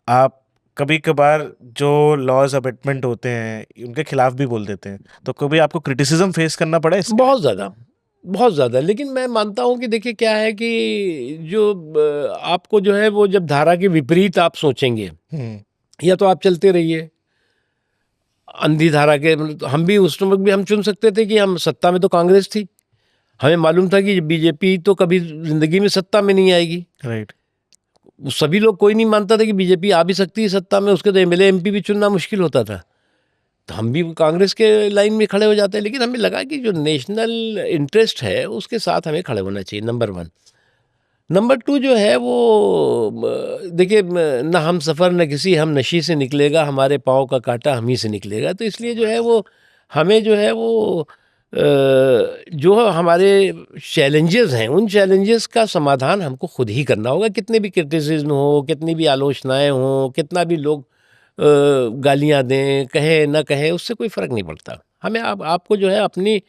आप कभी कभार जो लॉज अबेटमेंट होते हैं उनके खिलाफ भी बोल देते हैं, तो कभी आपको क्रिटिसिज्म फेस करना पड़ा है इसके? बहुत ज़्यादा, बहुत ज़्यादा। लेकिन मैं मानता हूँ कि देखिए क्या है कि जो आपको जो है वो जब धारा के विपरीत आप सोचेंगे, या तो आप चलते रहिए अंधी धारा के। मतलब तो हम भी उस वक्त भी हम चुन सकते थे कि हम सत्ता में, तो कांग्रेस थी, हमें मालूम था कि बीजेपी तो कभी जिंदगी में सत्ता में नहीं आएगी। राइट। सभी लोग, कोई नहीं मानता था कि बीजेपी आ भी सकती है सत्ता में, उसके तो एमएलए एमपी भी चुनना मुश्किल होता था। तो हम भी कांग्रेस के लाइन में खड़े हो जाते हैं। लेकिन हमें लगा कि जो नेशनल इंटरेस्ट है उसके साथ हमें खड़े होना चाहिए, नंबर 1। नंबर 2 जो है वो देखिए, न हम सफ़र न किसी हम नशी से निकलेगा, हमारे पाँव का कांटा हम ही से निकलेगा। तो इसलिए जो है वो हमें जो है वो जो हमारे चैलेंजेस हैं, उन चैलेंजेस का समाधान हमको खुद ही करना होगा। कितने भी क्रिटिसिज्म हो, कितनी भी आलोचनाएं हों, कितना भी लोग गालियां दें, कहें ना कहें, उससे कोई फ़र्क नहीं पड़ता। हमें आपको जो है अपनी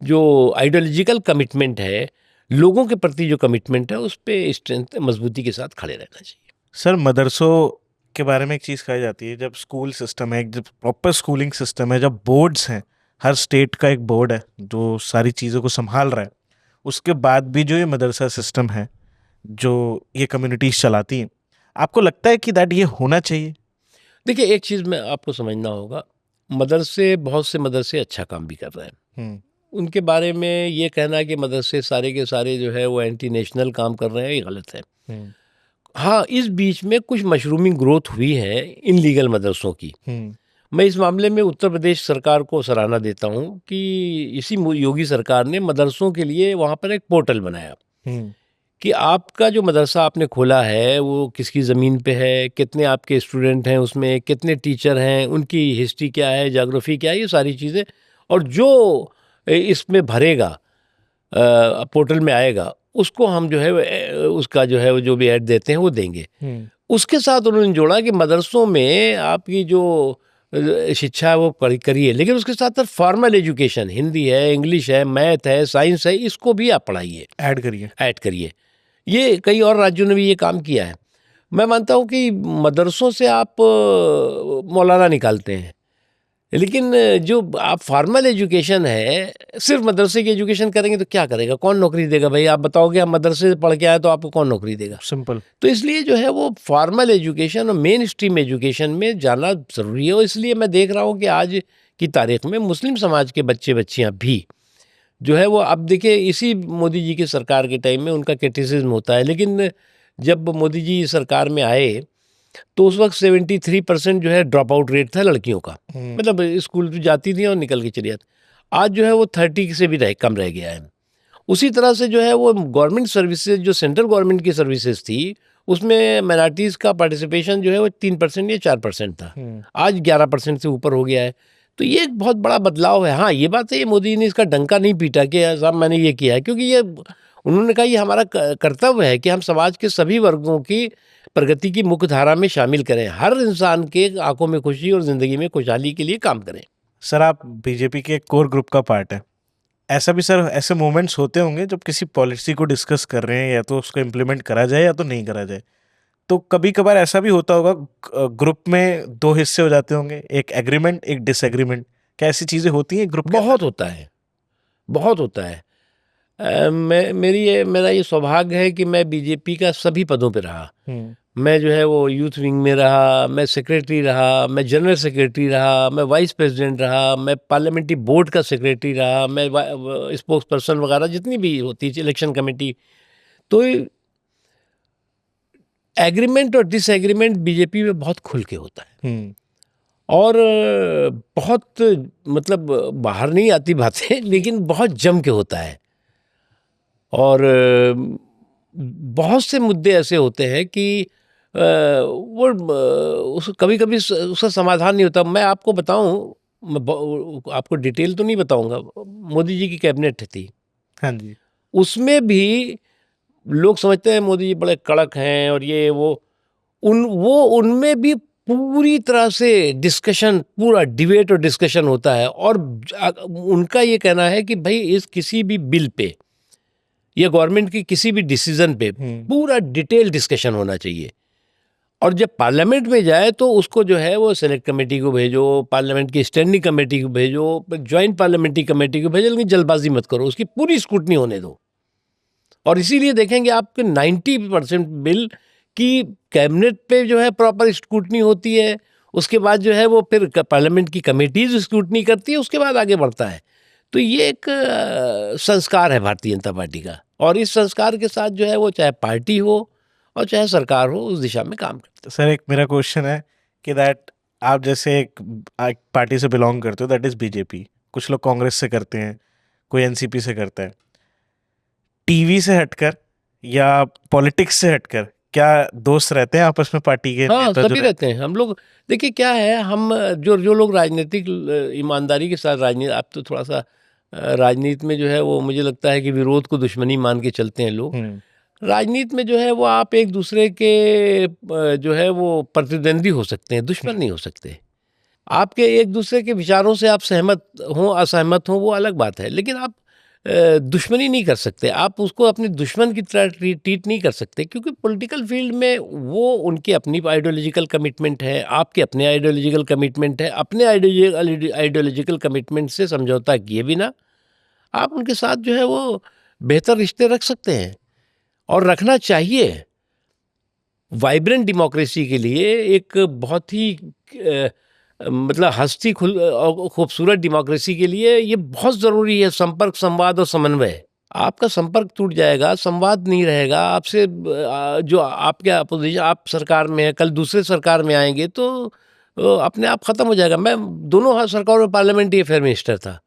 जो आइडियोलॉजिकल कमिटमेंट है, लोगों के प्रति जो कमिटमेंट है, उस पे स्ट्रेंथ मजबूती के साथ खड़े रहना चाहिए। सर, मदरसों के बारे में एक चीज़ कही जाती है, जब स्कूल सिस्टम है, जब प्रॉपर स्कूलिंग सिस्टम है, जब बोर्ड्स हैं, हर स्टेट का एक बोर्ड है जो सारी चीज़ों को संभाल रहा है, उसके बाद भी जो ये मदरसा सिस्टम है जो ये कम्युनिटीज़ चलाती हैं, आपको लगता है कि दैट ये होना चाहिए? देखिए, एक चीज़ में आपको समझना होगा, मदरसे, बहुत से मदरसे अच्छा काम भी कर रहे हैं। हम्म। उनके बारे में ये कहना कि मदरसे सारे के सारे जो है वो एंटी नेशनल काम कर रहे हैं, ये गलत है। हम्म। हाँ, इस बीच में कुछ मशरूमी ग्रोथ हुई है इनलीगल मदरसों की। हम्म। मैं इस मामले में उत्तर प्रदेश सरकार को सराहना देता हूँ कि इसी योगी सरकार ने मदरसों के लिए वहाँ पर एक पोर्टल बनाया हम्म। कि आपका जो मदरसा आपने खोला है वो किसकी ज़मीन पे है, कितने आपके स्टूडेंट हैं उसमें, कितने टीचर हैं, उनकी हिस्ट्री क्या है, ज्योग्राफी क्या है, ये सारी चीज़ें। और जो इसमें भरेगा, पोर्टल में आएगा, उसको हम जो है उसका जो है वो जो भी ऐड देते हैं वो देंगे। हम्म। उसके साथ उन्होंने जोड़ा कि मदरसों में आपकी जो शिक्षा है वो करिए, लेकिन उसके साथ साथ फॉर्मल एजुकेशन, हिंदी है, इंग्लिश है, मैथ है, साइंस है, इसको भी आप पढ़ाइए, ऐड करिए। ऐड करिए। ये कई और राज्यों ने भी ये काम किया है। मैं मानता हूँ कि मदरसों से आप मौलाना निकालते हैं, लेकिन जो आप फॉर्मल एजुकेशन है, सिर्फ मदरसे की एजुकेशन करेंगे तो क्या करेगा, कौन नौकरी देगा? भाई आप बताओगे, आप मदरसे से पढ़ के आए तो आपको कौन नौकरी देगा? सिंपल। तो इसलिए जो है वो फॉर्मल एजुकेशन और मेन स्ट्रीम एजुकेशन में जाना ज़रूरी है। और इसलिए मैं देख रहा हूँ कि आज की तारीख में मुस्लिम समाज के बच्चे बच्चियाँ भी जो है वो, अब देखिए इसी मोदी जी की सरकार के टाइम में उनका क्रिटिसिज्म होता है, लेकिन जब मोदी जी सरकार में आए तो उस वक्त 73% जो है ड्रॉप आउट रेट था लड़कियों का। मतलब स्कूल भी जाती थी और निकल के चली जाती। आज जो है वो 30 से भी कम रह गया है। उसी तरह से जो है वो गवर्नमेंट सर्विसेज, जो सेंट्रल गवर्नमेंट की सर्विसेज थी, उसमें माइनॉरिटीज़ का पार्टिसिपेशन जो है वो 3% या 4% था। आज 11% से ऊपर हो गया है। तो ये एक बहुत बड़ा बदलाव है। हाँ, ये बात है, ये मोदी जी ने इसका डंका नहीं पीटा कि साहब मैंने ये किया है, क्योंकि ये उन्होंने कहा ये हमारा कर्तव्य है कि हम समाज के सभी वर्गों की प्रगति की मुख्य धारा में शामिल करें, हर इंसान के आंखों में खुशी और ज़िंदगी में खुशहाली के लिए काम करें। सर आप बीजेपी के कोर ग्रुप का पार्ट है, ऐसा भी सर ऐसे मोमेंट्स होते होंगे जब किसी पॉलिसी को डिस्कस कर रहे हैं या तो उसको इम्प्लीमेंट करा जाए या तो नहीं करा जाए, तो कभी कभार ऐसा भी होता होगा ग्रुप में दो हिस्से हो जाते होंगे, एक एग्रीमेंट एक डिसएग्रीमेंट, क्या ऐसी चीजें होती हैं ग्रुप के बहुत होता है, बहुत होता है। मेरा ये सौभाग्य है कि मैं बीजेपी का सभी पदों पे रहा। अंदर? मैं जो है वो यूथ विंग में रहा, मैं सेक्रेटरी रहा, मैं जनरल सेक्रेटरी रहा, मैं वाइस प्रेसिडेंट रहा, मैं पार्लियामेंट्री बोर्ड का सेक्रेटरी रहा, मैं स्पोक्स पर्सन वगैरह जितनी भी होती थी, इलेक्शन कमेटी। तो एग्रीमेंट और डिसएग्रीमेंट बीजेपी में बहुत खुल के होता है, हम्म। और बहुत मतलब बाहर नहीं आती बातें लेकिन बहुत जम के होता है। और बहुत से मुद्दे ऐसे होते हैं कि वो उस कभी कभी उसका समाधान नहीं होता। मैं आपको बताऊं, आपको डिटेल तो नहीं बताऊंगा। मोदी जी की कैबिनेट थी, हाँ जी। उसमें भी लोग समझते हैं मोदी जी बड़े कड़क हैं और ये वो उनमें भी पूरी तरह से डिस्कशन, पूरा डिबेट और डिस्कशन होता है। और उनका ये कहना है कि भाई इस किसी भी बिल पे या गवर्नमेंट की किसी भी डिसीजन पे पूरा डिटेल डिस्कशन होना चाहिए। और जब पार्लियामेंट में जाए तो उसको जो है वो सेलेक्ट कमेटी को भेजो, पार्लियामेंट की स्टैंडिंग कमेटी को भेजो, ज्वाइंट पार्लियामेंट्री कमेटी को भेजो, लेकिन जल्दबाजी मत करो, उसकी पूरी स्क्रूटनी होने दो। और इसीलिए देखेंगे आपके 90% बिल की कैबिनेट पे जो है प्रॉपर स्क्रूटनी होती है, उसके बाद जो है वो फिर पार्लियामेंट की कमेटीज स्क्रूटनी करती है, उसके बाद आगे बढ़ता है। तो ये एक संस्कार है भारतीय जनता पार्टी का, और इस संस्कार के साथ जो है वो चाहे पार्टी हो और चाहे सरकार हो उस दिशा में काम करते सर एक मेरा क्वेश्चन है कि दैट आप जैसे एक पार्टी से बिलोंग करते हो, दैट इज बीजेपी, कुछ लोग कांग्रेस से करते हैं, कोई एनसीपी से करता है, टीवी से हटकर या पॉलिटिक्स से हटकर क्या दोस्त रहते हैं आपस में पार्टी के हैं। हाँ, नेता जो सभी रहते हैं हम लोग। देखिए क्या है, हम जो जो लोग राजनीतिक ईमानदारी के साथ राजनीति, आप तो थोड़ा सा राजनीति में जो है वो मुझे लगता है कि विरोध को दुश्मनी मान के चलते हैं लोग। हम्म। राजनीति में जो है वो आप एक दूसरे के जो है वो प्रतिद्वंदी हो सकते हैं, दुश्मन नहीं हो सकते। आपके एक दूसरे के विचारों से आप सहमत हों असहमत हों वो अलग बात है, लेकिन आप दुश्मनी नहीं कर सकते, आप उसको अपने दुश्मन की तरह ट्रीट नहीं कर सकते, क्योंकि पॉलिटिकल फील्ड में वो उनकी अपनी आइडियोलॉजिकल कमिटमेंट है, आपके अपने आइडियोलॉजिकल कमिटमेंट है। अपने आइडियोलॉजिकल कमिटमेंट से समझौता किए बिना आप उनके साथ जो है वो बेहतर रिश्ते रख सकते हैं, और रखना चाहिए। वाइब्रेंट डेमोक्रेसी के लिए एक बहुत ही मतलब हस्ती और खूबसूरत डेमोक्रेसी के लिए ये बहुत ज़रूरी है संपर्क, संवाद और समन्वय। आपका संपर्क टूट जाएगा, संवाद नहीं रहेगा आपसे, जो आपके अपोजिशन, आप सरकार में है, कल दूसरे सरकार में आएंगे तो अपने आप ख़त्म हो जाएगा। मैं दोनों सरकारों में पार्लियामेंट्री अफेयर मिनिस्टर था,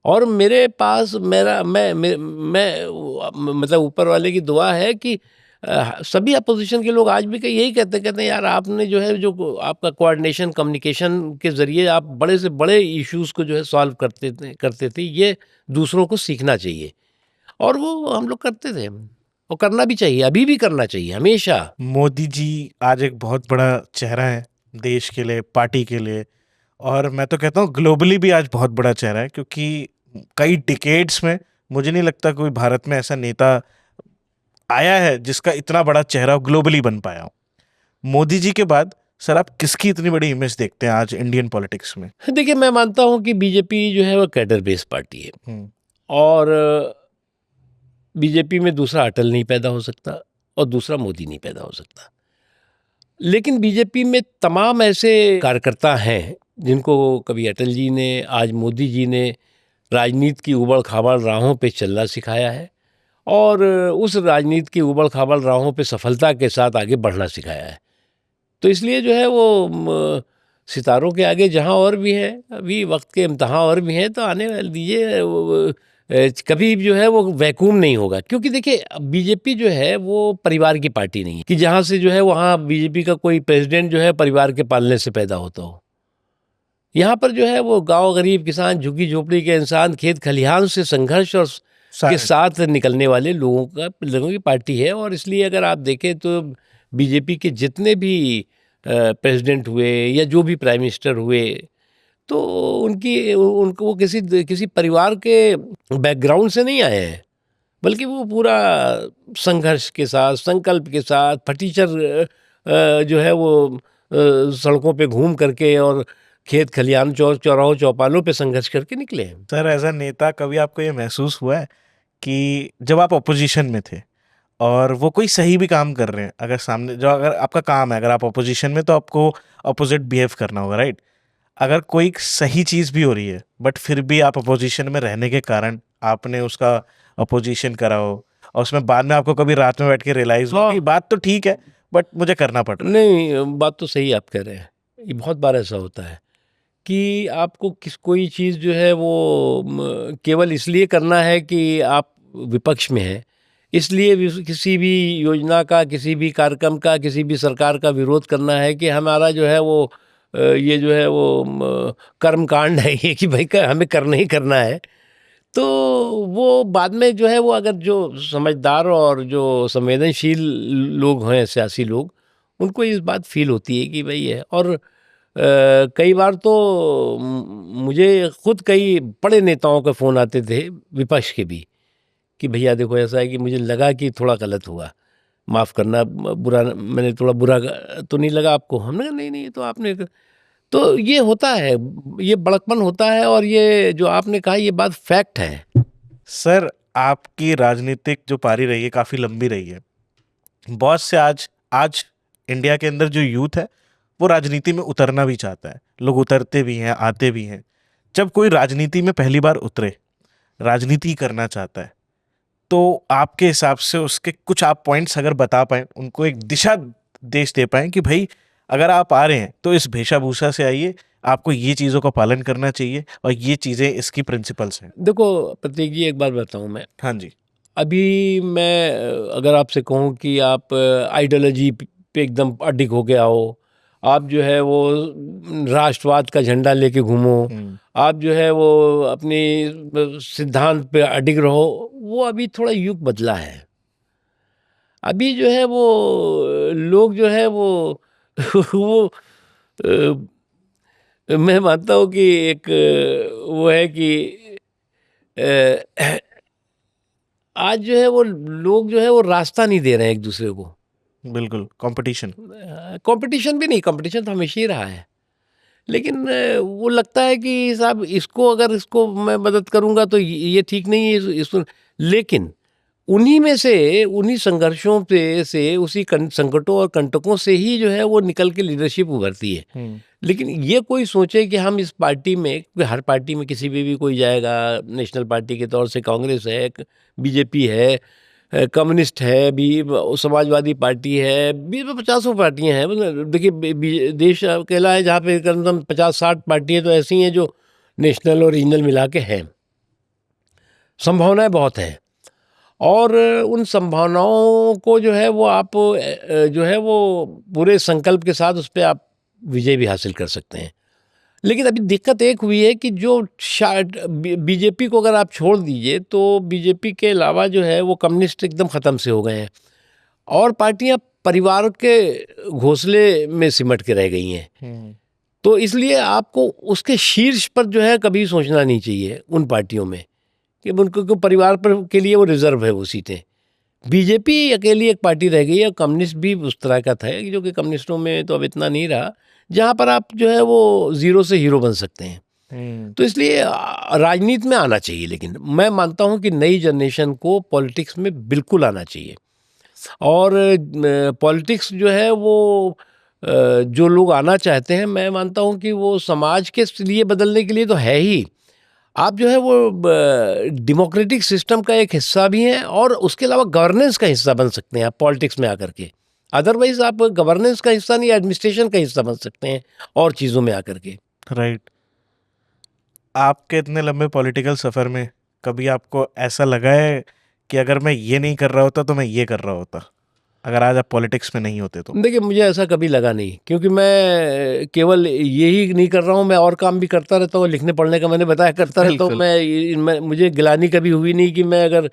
और मेरे पास मेरा मैं मतलब ऊपर वाले की दुआ है कि सभी अपोजिशन के लोग आज भी यही कहते हैं यार आपने जो है जो आपका कोऑर्डिनेशन कम्युनिकेशन के ज़रिए आप बड़े से बड़े इश्यूज़ को जो है सॉल्व करते थे, ये दूसरों को सीखना चाहिए। और वो हम लोग करते थे, और करना भी चाहिए, अभी भी करना चाहिए हमेशा। मोदी जी आज एक बहुत बड़ा चेहरा है देश के लिए, पार्टी के लिए, और मैं तो कहता हूँ ग्लोबली भी आज बहुत बड़ा चेहरा है, क्योंकि कई डिकेड्स में मुझे नहीं लगता कोई भारत में ऐसा नेता आया है जिसका इतना बड़ा चेहरा ग्लोबली बन पाया हो। मोदी जी के बाद सर आप किसकी इतनी बड़ी इमेज देखते हैं आज इंडियन पॉलिटिक्स में? देखिए मैं मानता हूँ कि बीजेपी जो है वो कैडर बेस्ड पार्टी है, और बीजेपी में दूसरा अटल नहीं पैदा हो सकता और दूसरा मोदी नहीं पैदा हो सकता। लेकिन बीजेपी में तमाम ऐसे कार्यकर्ता हैं जिनको कभी अटल जी ने, आज मोदी जी ने राजनीति की उबड़ खाबड़ राहों पे चलना सिखाया है, और उस राजनीति की उबड़ खाबड़ राहों पे सफलता के साथ आगे बढ़ना सिखाया है। तो इसलिए जो है वो सितारों के आगे जहाँ और भी हैं, अभी वक्त के इम्तहान और भी हैं, तो आने वाले दीजिए कभी जो है वो वैक्यूम नहीं होगा। क्योंकि देखिए बीजेपी जो है वो परिवार की पार्टी नहीं है कि जहाँ से जो है वहाँ बीजेपी का कोई प्रेसिडेंट जो है परिवार के पालने से पैदा होता हो। यहाँ पर जो है वो गांव गरीब किसान झुग्गी झोपड़ी के इंसान खेत खलिहान से संघर्ष और के साथ निकलने वाले लोगों की पार्टी है। और इसलिए अगर आप देखें तो बीजेपी के जितने भी प्रेसिडेंट हुए या जो भी प्राइम मिनिस्टर हुए, तो उनको वो किसी परिवार के बैकग्राउंड से नहीं आए हैं, बल्कि वो पूरा संघर्ष के साथ, संकल्प के साथ, फटीचर जो है वो सड़कों पे घूम करके और खेत खलिहान चौराहों चौपालों पे संघर्ष करके निकले हैं। सर एज अ नेता कभी आपको ये महसूस हुआ है कि जब आप अपोजिशन में थे और वो कोई सही भी काम कर रहे हैं, अगर सामने जो, अगर आपका काम है, अगर आप अपोजिशन में तो आपको अपोजिट बिहेव करना होगा, राइट? अगर कोई सही चीज़ भी हो रही है बट फिर भी आप अपोजिशन में रहने के कारण आपने उसका अपोजिशन करा हो और उसमें बाद में आपको कभी रात में बैठ के रियलाइज हो कि बात तो ठीक है बट मुझे करना पड़ रहा है। नहीं, बात तो सही आप कह रहे हैं। ये बहुत बार ऐसा होता है कि आपको कोई चीज़ जो है वो केवल इसलिए करना है कि आप विपक्ष में हैं, इसलिए किसी भी योजना का, किसी भी कार्यक्रम का, किसी भी सरकार का विरोध करना है कि हमारा जो है वो ये जो है वो कर्मकांड है ये कि भाई हमें करना ही करना है। तो वो बाद में जो है वो, अगर जो समझदार और जो संवेदनशील लोग हैं, सियासी लोग, उनको इस बात फील होती है कि भाई है। और कई बार तो मुझे खुद कई बड़े नेताओं के फ़ोन आते थे, विपक्ष के भी, कि भैया देखो ऐसा है कि मुझे लगा कि थोड़ा गलत हुआ, माफ़ करना, बुरा मैंने थोड़ा बुरा तो नहीं लगा आपको? हमने कहा नहीं, नहीं, ये तो आपने तो ये होता है, ये बड़कपन होता है। और ये जो आपने कहा ये बात फैक्ट है। सर आपकी राजनीतिक जो पारी रही है काफ़ी लंबी रही है। बहुत से आज आज इंडिया के अंदर जो यूथ है वो राजनीति में उतरना भी चाहता है, लोग उतरते भी हैं, आते भी हैं। जब कोई राजनीति में पहली बार उतरे, राजनीति करना चाहता है, तो आपके हिसाब से उसके कुछ आप पॉइंट्स अगर बता पाएँ, उनको एक दिशा देश दे पाएँ कि भाई अगर आप आ रहे हैं तो इस वेशभूषा से आइए, आपको ये चीज़ों का पालन करना चाहिए और ये चीज़ें इसकी प्रिंसिपल्स हैं। देखो प्रतीक जी, एक बात बताऊँ मैं, हाँ जी। अभी मैं अगर आपसे कहूँ कि आप आइडियोलॉजी पे एकदम अडिग हो गया हो, आप जो है वो राष्ट्रवाद का झंडा लेके घूमो, हुँ। आप जो है वो अपनी सिद्धांत पे अडिग रहो, वो अभी थोड़ा युग बदला है। अभी जो है वो लोग जो है वो वो मैं मानता हूँ कि एक वो है कि अ, आज जो है वो लोग जो है वो रास्ता नहीं दे रहे हैं एक दूसरे को। बिल्कुल, कॉम्पिटिशन। कंपटीशन भी नहीं, कंपटीशन तो हमेशा ही रहा है। लेकिन वो लगता है कि साहब इसको मैं मदद करूँगा तो ये ठीक नहीं है, इसको। लेकिन उन्हीं में से, उन्हीं संघर्षों पे से, उसी संकटों और कंटकों से ही जो है वो निकल के लीडरशिप उभरती है। हुँ। लेकिन ये कोई सोचे कि हम इस पार्टी में, क्योंकि हर पार्टी में किसी भी कोई जाएगा, नेशनल पार्टी के तौर से कांग्रेस है, बीजेपी है, कम्युनिस्ट है, भी समाजवादी पार्टी है, बीच में पचासों पार्टियां हैं। मतलब देखिए, देश अकेला है जहाँ पे कम से कम 50-60 पार्टियां तो ऐसी हैं जो नेशनल और रीजनल मिला के हैं। संभावनाएं बहुत हैं। और उन संभावनाओं को जो है वो आप जो है वो पूरे संकल्प के साथ उस पे आप विजय भी हासिल कर सकते हैं। लेकिन अभी दिक्कत एक हुई है कि जो बीजेपी को अगर आप छोड़ दीजिए, तो बीजेपी के अलावा जो है वो कम्युनिस्ट एकदम ख़त्म से हो गए हैं और पार्टियां परिवार के घोंसले में सिमट के रह गई हैं। हुँ। तो इसलिए आपको उसके शीर्ष पर जो है कभी सोचना नहीं चाहिए उन पार्टियों में, कि उनको को परिवार पर के लिए वो रिजर्व है वो सीटें। बीजेपी अकेली एक पार्टी रह गई है। कम्युनिस्ट भी उस तरह का था कि जो कि कम्युनिस्टों में तो अब इतना नहीं रहा, जहाँ पर आप जो है वो ज़ीरो से हीरो बन सकते हैं। हुँ। तो इसलिए राजनीति में आना चाहिए। लेकिन मैं मानता हूँ कि नई जनरेशन को पॉलिटिक्स में बिल्कुल आना चाहिए। और पॉलिटिक्स जो है वो जो लोग आना चाहते हैं, मैं मानता हूँ कि वो समाज के लिए बदलने के लिए तो है ही। आप जो है वो डेमोक्रेटिक सिस्टम का एक हिस्सा भी हैं और उसके अलावा गवर्नेंस का हिस्सा बन सकते हैं आप पॉलिटिक्स में आकर के। अदरवाइज आप गवर्नेंस का हिस्सा नहीं, एडमिनिस्ट्रेशन का हिस्सा बन सकते हैं और चीज़ों में आकर के। राइट। आपके इतने लंबे पॉलिटिकल सफ़र में कभी आपको ऐसा लगा है कि अगर मैं ये नहीं कर रहा होता तो मैं ये कर रहा होता? अगर आज आप पॉलिटिक्स में नहीं होते तो? देखिए, मुझे ऐसा कभी लगा नहीं, क्योंकि मैं केवल यही नहीं कर रहा हूँ, मैं और काम भी करता रहता हूँ, लिखने पढ़ने का मैंने बताया करता रहता हूँ। बिल्कुल। मुझे गिलानी कभी हुई नहीं कि मैं अगर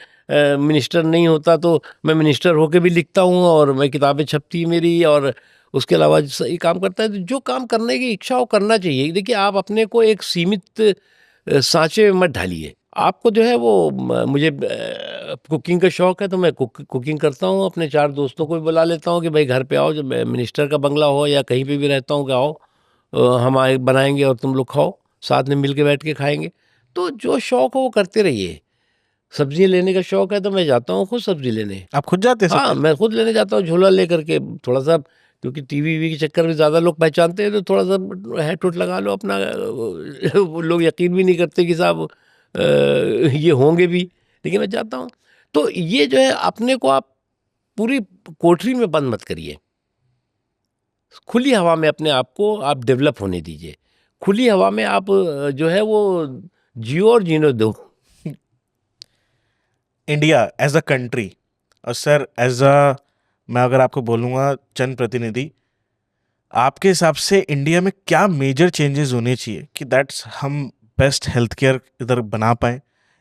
मिनिस्टर नहीं होता तो मैं मिनिस्टर होके भी लिखता हूँ, और मैं किताबें छपती मेरी, और उसके अलावा सही काम करता है। तो जो काम करने की इच्छा हो करना चाहिए। देखिए, आप अपने को एक सीमित सांचे में मत ढालिए। आपको जो है वो मुझे कुकिंग का शौक है, तो मैं कुकिंग करता हूँ। अपने 4 दोस्तों को भी बुला लेता हूँ कि भाई घर पे आओ, जब मिनिस्टर का बंगला हो या कहीं पे भी रहता हूँ, कि आओ हम आए बनाएंगे और तुम लोग खाओ, साथ में मिल के बैठ के खाएंगे। तो जो शौक हो वो करते रहिए। सब्जियाँ लेने का शौक है तो मैं जाता हूँ खुद सब्जी लेने। आप खुद जाते हैं हाँ, सब्जी? मैं खुद लेने जाता हूँ झोला लेकर के, थोड़ा सा, क्योंकि टीवी वीवी के चक्कर में ज़्यादा लोग पहचानते हैं, तो थोड़ा सा है टुट लगा लो अपना। वो लोग यकीन भी नहीं करते कि साहब ये होंगे भी, लेकिन मैं जाता हूँ। तो ये जो है, अपने को आप पूरी कोठरी में बंद मत करिए। खुली हवा में अपने आप को आप डेवलप होने दीजिए। खुली हवा में आप जो है वो जियो और जीने दो। इंडिया एज अ कंट्री और सर एज अ, मैं अगर आपको बोलूँगा जन प्रतिनिधि, आपके हिसाब से इंडिया में क्या मेजर चेंजेस होने चाहिए कि दैट्स हम बेस्ट हेल्थ केयर इधर बना पाए,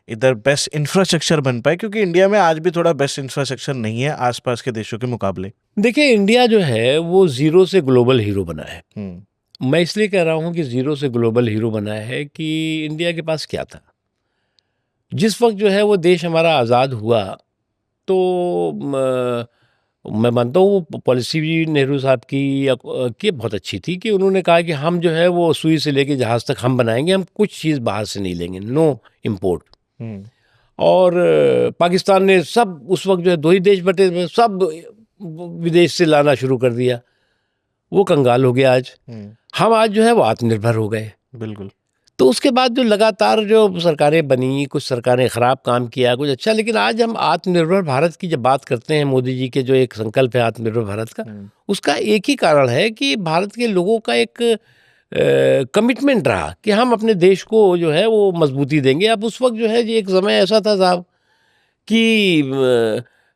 इधर बेस्ट इंफ्रास्ट्रक्चर बन पाए, क्योंकि इंडिया में आज भी थोड़ा बेस्ट इंफ्रास्ट्रक्चर नहीं है आसपास के देशों के मुकाबले। देखिए, इंडिया जो है वो ज़ीरो से ग्लोबल हीरो बना है। हम्म। मैं इसलिए कह रहा हूँ कि ज़ीरो से ग्लोबल हीरो बना है कि इंडिया के पास क्या था? जिस वक़्त जो है वो देश हमारा आज़ाद हुआ, तो मैं मानता हूँ वो पॉलिसी भी नेहरू साहब की की बहुत अच्छी थी, कि उन्होंने कहा कि हम जो है वो सुई से लेके जहाज़ तक हम बनाएँगे, हम कुछ चीज़ बाहर से नहीं लेंगे, नो इम्पोर्ट। हम्म। और पाकिस्तान ने सब उस वक़्त जो है 2 ही देश बटे थे, सब विदेश से लाना शुरू कर दिया। वो कंगाल हो गया आज। हम्म। हम आज जो है वो आत्मनिर्भर हो गए। बिल्कुल। तो उसके बाद जो लगातार जो सरकारें बनी, कुछ सरकारें खराब काम किया, कुछ अच्छा, लेकिन आज हम आत्मनिर्भर भारत की जब बात करते हैं, मोदी जी के जो एक संकल्प है आत्मनिर्भर भारत का, हम्म। उसका एक ही कारण है कि भारत के लोगों का एक कमिटमेंट रहा कि हम अपने देश को जो है वो मजबूती देंगे। अब उस वक्त जो है, ये एक समय ऐसा था साहब कि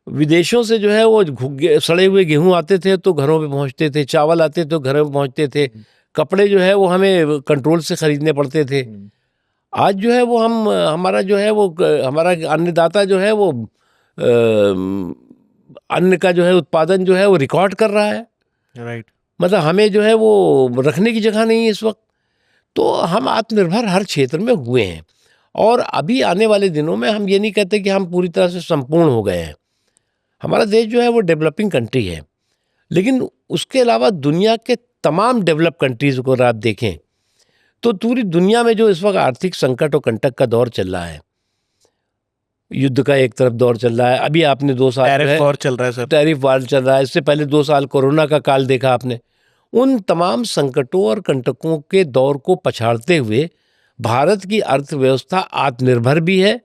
विदेशों से जो है वो सड़े हुए गेहूं आते थे तो घरों पे पहुंचते थे, चावल आते तो घरों में पहुंचते थे, हम्म। कपड़े जो है वो हमें कंट्रोल से खरीदने पड़ते थे। हम्म। आज जो है वो हम हमारा जो है वो हमारा अन्नदाता जो है वो अन्न का जो है उत्पादन जो है वो रिकॉर्ड कर रहा है। राइट। मतलब हमें जो है वो रखने की जगह नहीं है इस वक्त। तो हम आत्मनिर्भर हर क्षेत्र में हुए हैं, और अभी आने वाले दिनों में हम ये नहीं कहते कि हम पूरी तरह से संपूर्ण हो गए हैं। हमारा देश जो है वो डेवलपिंग कंट्री है, लेकिन उसके अलावा दुनिया के तमाम डेवलप कंट्रीज को अगर आप देखें, तो पूरी दुनिया में जो इस वक्त आर्थिक संकट और कंटक का दौर चल रहा है, युद्ध का एक तरफ दौर चल रहा है, अभी आपने 2 साल जो टैरिफ है वॉर चल रहा है सर। टैरिफ वार चल रहा है, इससे पहले 2 साल कोरोना का काल देखा आपने। उन तमाम संकटों और कंटकों के दौर को पछाड़ते हुए भारत की अर्थव्यवस्था आत्मनिर्भर भी है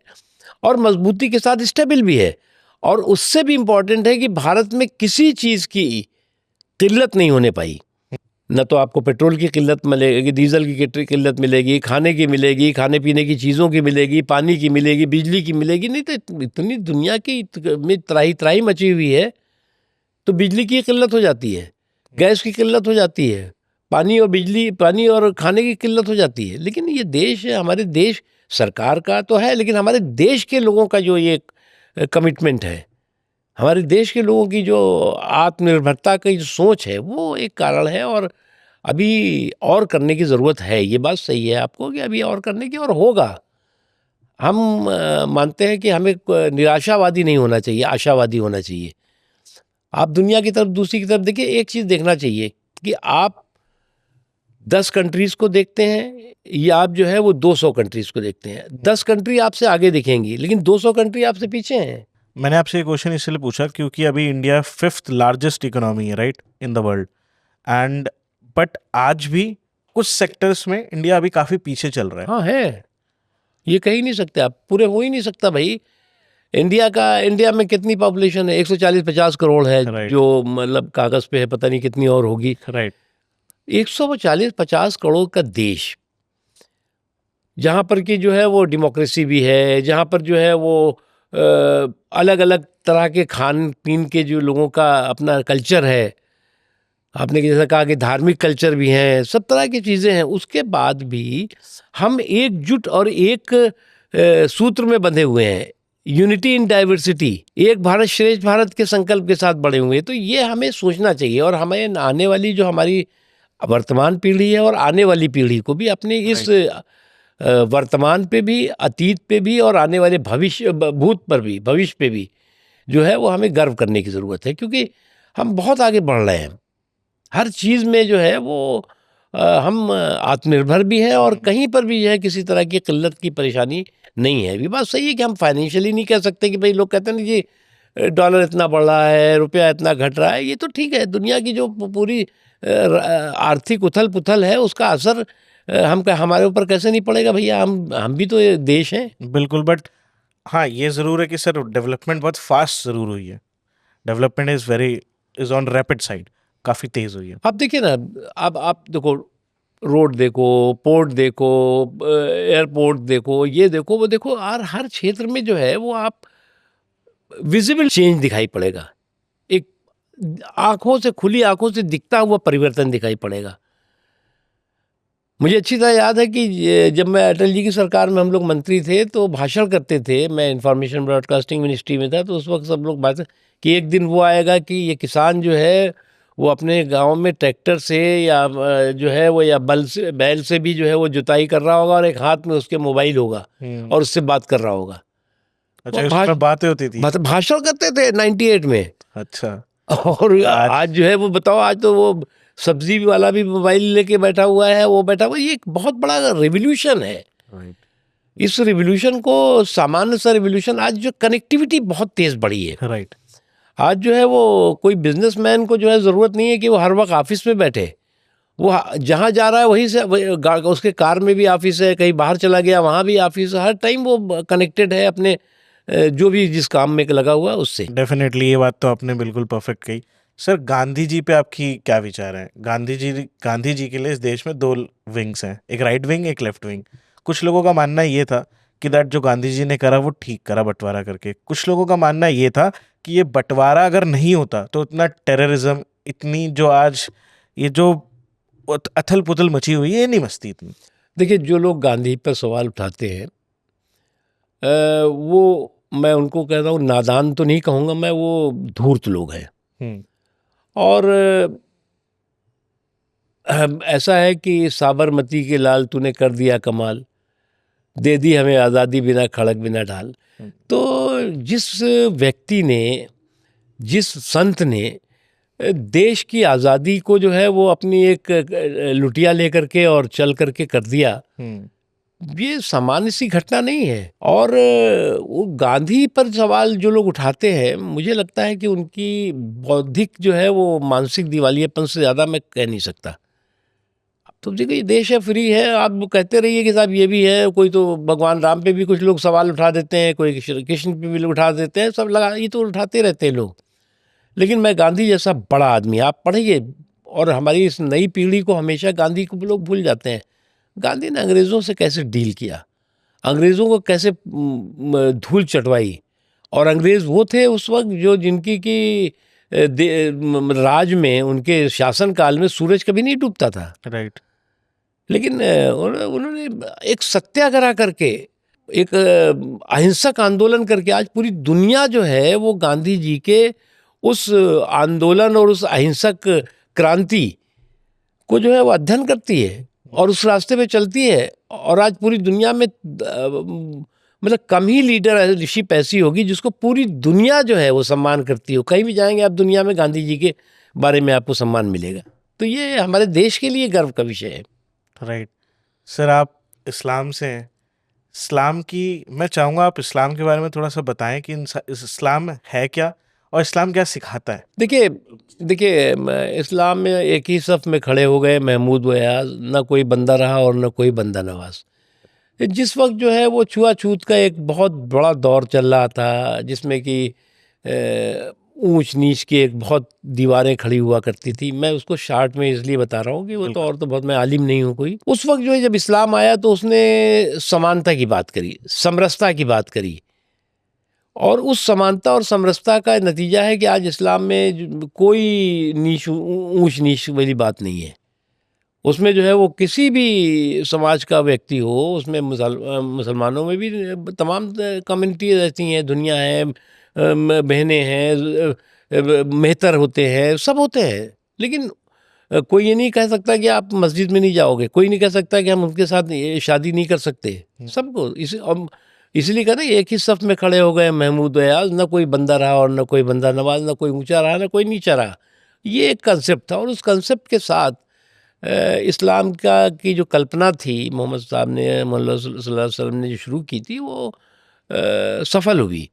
और मजबूती के साथ स्टेबल भी है। और उससे भी इम्पोर्टेंट है कि भारत में किसी चीज़ की किल्लत नहीं होने पाई। न तो आपको पेट्रोल की किल्लत मिलेगी, डीजल की किल्लत मिलेगी, खाने की मिलेगी, खाने पीने की चीज़ों की मिलेगी, पानी की मिलेगी, बिजली की मिलेगी। नहीं तो इतनी दुनिया की में त्राही त्राही मची हुई है, तो बिजली की किल्लत हो जाती है, गैस की किल्लत हो जाती है, पानी और बिजली, पानी और खाने की किल्लत हो जाती है। लेकिन ये देश है, हमारे देश सरकार का तो है, लेकिन हमारे देश के लोगों का जो ये कमिटमेंट है, हमारे देश के लोगों की जो आत्मनिर्भरता की जो सोच है, वो एक कारण है। और अभी और करने की ज़रूरत है, ये बात सही है आपको कि अभी और करने की और होगा। हम मानते हैं कि हमें निराशावादी नहीं होना चाहिए, आशावादी होना चाहिए। आप दुनिया की तरफ, दूसरी की तरफ देखिए, एक चीज़ देखना चाहिए कि आप 10 कंट्रीज़ को देखते हैं या आप जो है वो 200 कंट्रीज़ को देखते हैं। 10 कंट्री आपसे आगे दिखेंगी, लेकिन 200 कंट्री आपसे पीछे हैं। मैंने आपसे ये क्वेश्चन इसलिए पूछा क्योंकि अभी इंडिया 5th लार्जेस्ट इकोनॉमी है, right, in the world. And but आज भी कुछ सेक्टर्स में इंडिया अभी काफी पीछे चल रहा है। हाँ, है। ये कह ही नहीं सकते आप, पूरे हो ही नहीं सकता भाई। इंडिया में कितनी पॉपुलेशन है? 140-50 करोड़ है, राइट। जो मतलब कागज़ पे है, पता नहीं कितनी और होगी। राइट। 140-50 करोड़ का देश, जहाँ पर कि जो है वो डेमोक्रेसी भी है, जहाँ पर जो है वो अलग अलग तरह के खान पीन के जो लोगों का अपना कल्चर है, आपने जैसा कहा कि धार्मिक कल्चर भी हैं, सब तरह की चीज़ें हैं, उसके बाद भी हम एकजुट और एक सूत्र में बंधे हुए हैं, यूनिटी इन डाइवर्सिटी, एक भारत श्रेष्ठ भारत के संकल्प के साथ बड़े हुए हैं। तो ये हमें सोचना चाहिए और हमें आने वाली जो हमारी वर्तमान पीढ़ी है और आने वाली पीढ़ी को भी अपने इस वर्तमान पे भी, अतीत पे भी और आने वाले भूत पर भी, भविष्य पे भी जो है वो हमें गर्व करने की ज़रूरत है, क्योंकि हम बहुत आगे बढ़ रहे हैं हर चीज़ में जो है वो हम आत्मनिर्भर भी हैं और कहीं पर भी जो है किसी तरह की किल्लत की परेशानी नहीं है। ये बात सही है कि हम फाइनेंशियली नहीं कह सकते कि भाई, लोग कहते हैं ना जी डॉलर इतना बढ़ रहा है, रुपया इतना घट रहा है, ये तो ठीक है। दुनिया की जो पूरी आर्थिक उथल पुथल है उसका असर हमारे ऊपर कैसे नहीं पड़ेगा भैया, हम भी तो ये देश हैं। बिल्कुल, बट हाँ, ये ज़रूर है कि सर डेवलपमेंट बहुत फास्ट ज़रूर हुई है। Development is on rapid side, काफ़ी तेज़ हुई है। अब देखिए ना, अब आप देखो, रोड देखो, पोर्ट देखो, एयरपोर्ट देखो, ये देखो, वो देखो, और हर क्षेत्र में जो है वो आप विजिबल चेंज दिखाई पड़ेगा। एक आंखों से, खुली आंखों से दिखता हुआ परिवर्तन दिखाई पड़ेगा। मुझे अच्छी तरह याद है कि जब मैं अटल जी की सरकार में हम लोग मंत्री थे तो भाषण करते थे, मैं इंफॉर्मेशन ब्रॉडकास्टिंग मिनिस्ट्री में था, तो उस वक्त सब लोग बात कि एक दिन वो आएगा कि ये किसान जो है वो अपने गांव में ट्रैक्टर से या जो है वो या बैल से भी जो है वो जुताई कर रहा होगा और एक हाथ में उसके मोबाइल होगा और उससे बात कर रहा होगा। अच्छा, वो उसमें बातें होती थी। भाषण करते थे 98 में। अच्छा, और आज जो है वो बताओ, आज तो वो सब्जी वाला भी मोबाइल लेके बैठा हुआ है, वो बैठा हुआ, ये एक बहुत बड़ा रिवोल्यूशन है। राइट, इस रिवोल्यूशन को, सामान्य सा रिवोल्यूशन, आज जो कनेक्टिविटी बहुत तेज बढ़ी है। राइट, आज जो है वो कोई बिजनेसमैन को जो है ज़रूरत नहीं है कि वो हर वक्त ऑफिस में बैठे, वो जहाँ जा रहा है वहीं से उसके कार में भी ऑफिस है, कहीं बाहर चला गया वहाँ भी ऑफिस है, हर टाइम वो कनेक्टेड है अपने जो भी जिस काम में लगा हुआ है उससे। डेफिनेटली ये बात तो आपने बिल्कुल परफेक्ट कही। सर, गांधी जी पे आपकी क्या विचार है? गांधी जी के लिए इस देश में दो विंग्स हैं, एक राइट विंग, एक लेफ्ट विंग। कुछ लोगों का मानना ये था कि दैट जो गांधी जी ने करा वो ठीक करा, बंटवारा करके। कुछ लोगों का मानना ये था कि ये बंटवारा अगर नहीं होता तो इतना टेररिज्म, इतनी जो आज ये जो अथल पुथल मची हुई है, ये नहीं मचती इतनी। देखिए, जो लोग गांधी पर सवाल उठाते हैं वो, मैं उनको कहता हूँ, नादान तो नहीं कहूँगा मैं, वो धूर्त लोग हैं। हम्म, और ऐसा है कि साबरमती के लाल तूने कर दिया कमाल, दे दी हमें आज़ादी बिना खड़क बिना ढाल। हम्म, तो जिस व्यक्ति ने, जिस संत ने देश की आज़ादी को जो है वो अपनी एक लुटिया लेकर के और चल करके कर दिया, हम्म, ये सामान्य सी घटना नहीं है। और वो गांधी पर सवाल जो लोग उठाते हैं, मुझे लगता है कि उनकी बौद्धिक जो है वो मानसिक दिवालियापन से ज़्यादा मैं कह नहीं सकता। अब तो देखिए, देश है, फ्री है, आप वो कहते रहिए कि साहब ये भी है, कोई तो भगवान राम पे भी कुछ लोग सवाल उठा देते हैं, कोई श्री कृष्ण पे भी लोग उठा देते हैं, सब लगा, ये तो उठाते रहते हैं लोग। लेकिन मैं गांधी जैसा बड़ा आदमी, आप पढ़िए, और हमारी इस नई पीढ़ी को हमेशा गांधी को लोग भूल जाते हैं। गांधी ने अंग्रेज़ों से कैसे डील किया, अंग्रेज़ों को कैसे धूल चटवाई, और अंग्रेज़ वो थे उस वक्त जो जिनकी की राज में, उनके शासनकाल में सूरज कभी नहीं डूबता था। राइट, लेकिन उन्होंने एक सत्याग्रह करके, एक अहिंसक आंदोलन करके आज पूरी दुनिया जो है वो गांधी जी के उस आंदोलन और उस अहिंसक क्रांति को जो है वो अध्ययन करती है और उस रास्ते पे चलती है। और आज पूरी दुनिया में मतलब कम ही लीडरशिप ऐसी होगी जिसको पूरी दुनिया जो है वो सम्मान करती हो। कहीं भी जाएंगे आप दुनिया में, गांधी जी के बारे में आपको सम्मान मिलेगा। तो ये हमारे देश के लिए गर्व का विषय है। राइट। सर, आप इस्लाम से हैं। इस्लाम की, मैं चाहूँगा आप इस्लाम के बारे में थोड़ा सा बताएं कि इस्लाम है क्या और इस्लाम क्या सिखाता है? देखिए देखिए, इस्लाम में एक ही सफ़ में खड़े हो गए महमूद व अयाज, ना कोई बंदा रहा और ना कोई बंदा नवाज। जिस वक्त जो है वो छुआछूत का एक बहुत बड़ा दौर चल रहा था, जिसमें कि ऊंच नीच की एक बहुत दीवारें खड़ी हुआ करती थी। मैं उसको शार्ट में इसलिए बता रहा हूँ कि वो तो, और तो बहुत, मैं आलिम नहीं हूँ कोई। उस वक्त जो है जब इस्लाम आया तो उसने समानता की बात करी, समरसता की बात करी, और उस समानता और समरसता का नतीजा है कि आज इस्लाम में कोई नीच ऊंच नीच वाली बात नहीं है। उसमें जो है वो किसी भी समाज का व्यक्ति हो, उसमें मुसलमानों में भी तमाम कम्युनिटी ऐसी हैं, दुनिया है, बहनें हैं, मेहतर होते हैं, सब होते हैं। लेकिन कोई ये नहीं कह सकता कि आप मस्जिद में नहीं जाओगे, कोई नहीं कह सकता कि हम उनके साथ शादी नहीं कर सकते। सबको इसलिए कहा ना, एक ही सफ में खड़े हो गए महमूद अयाज, ना कोई बंदा रहा और ना कोई बंदा नवाज, ना कोई ऊंचा रहा ना कोई नीचा रहा। ये एक कंसेप्ट था, और उस कंसेप्ट के साथ इस्लाम का की जो कल्पना थी मोहम्मद साहब ने, मोहम्मद सल्लल्लाहु अलैहि वसल्लम ने जो शुरू की थी, वो सफल हुई।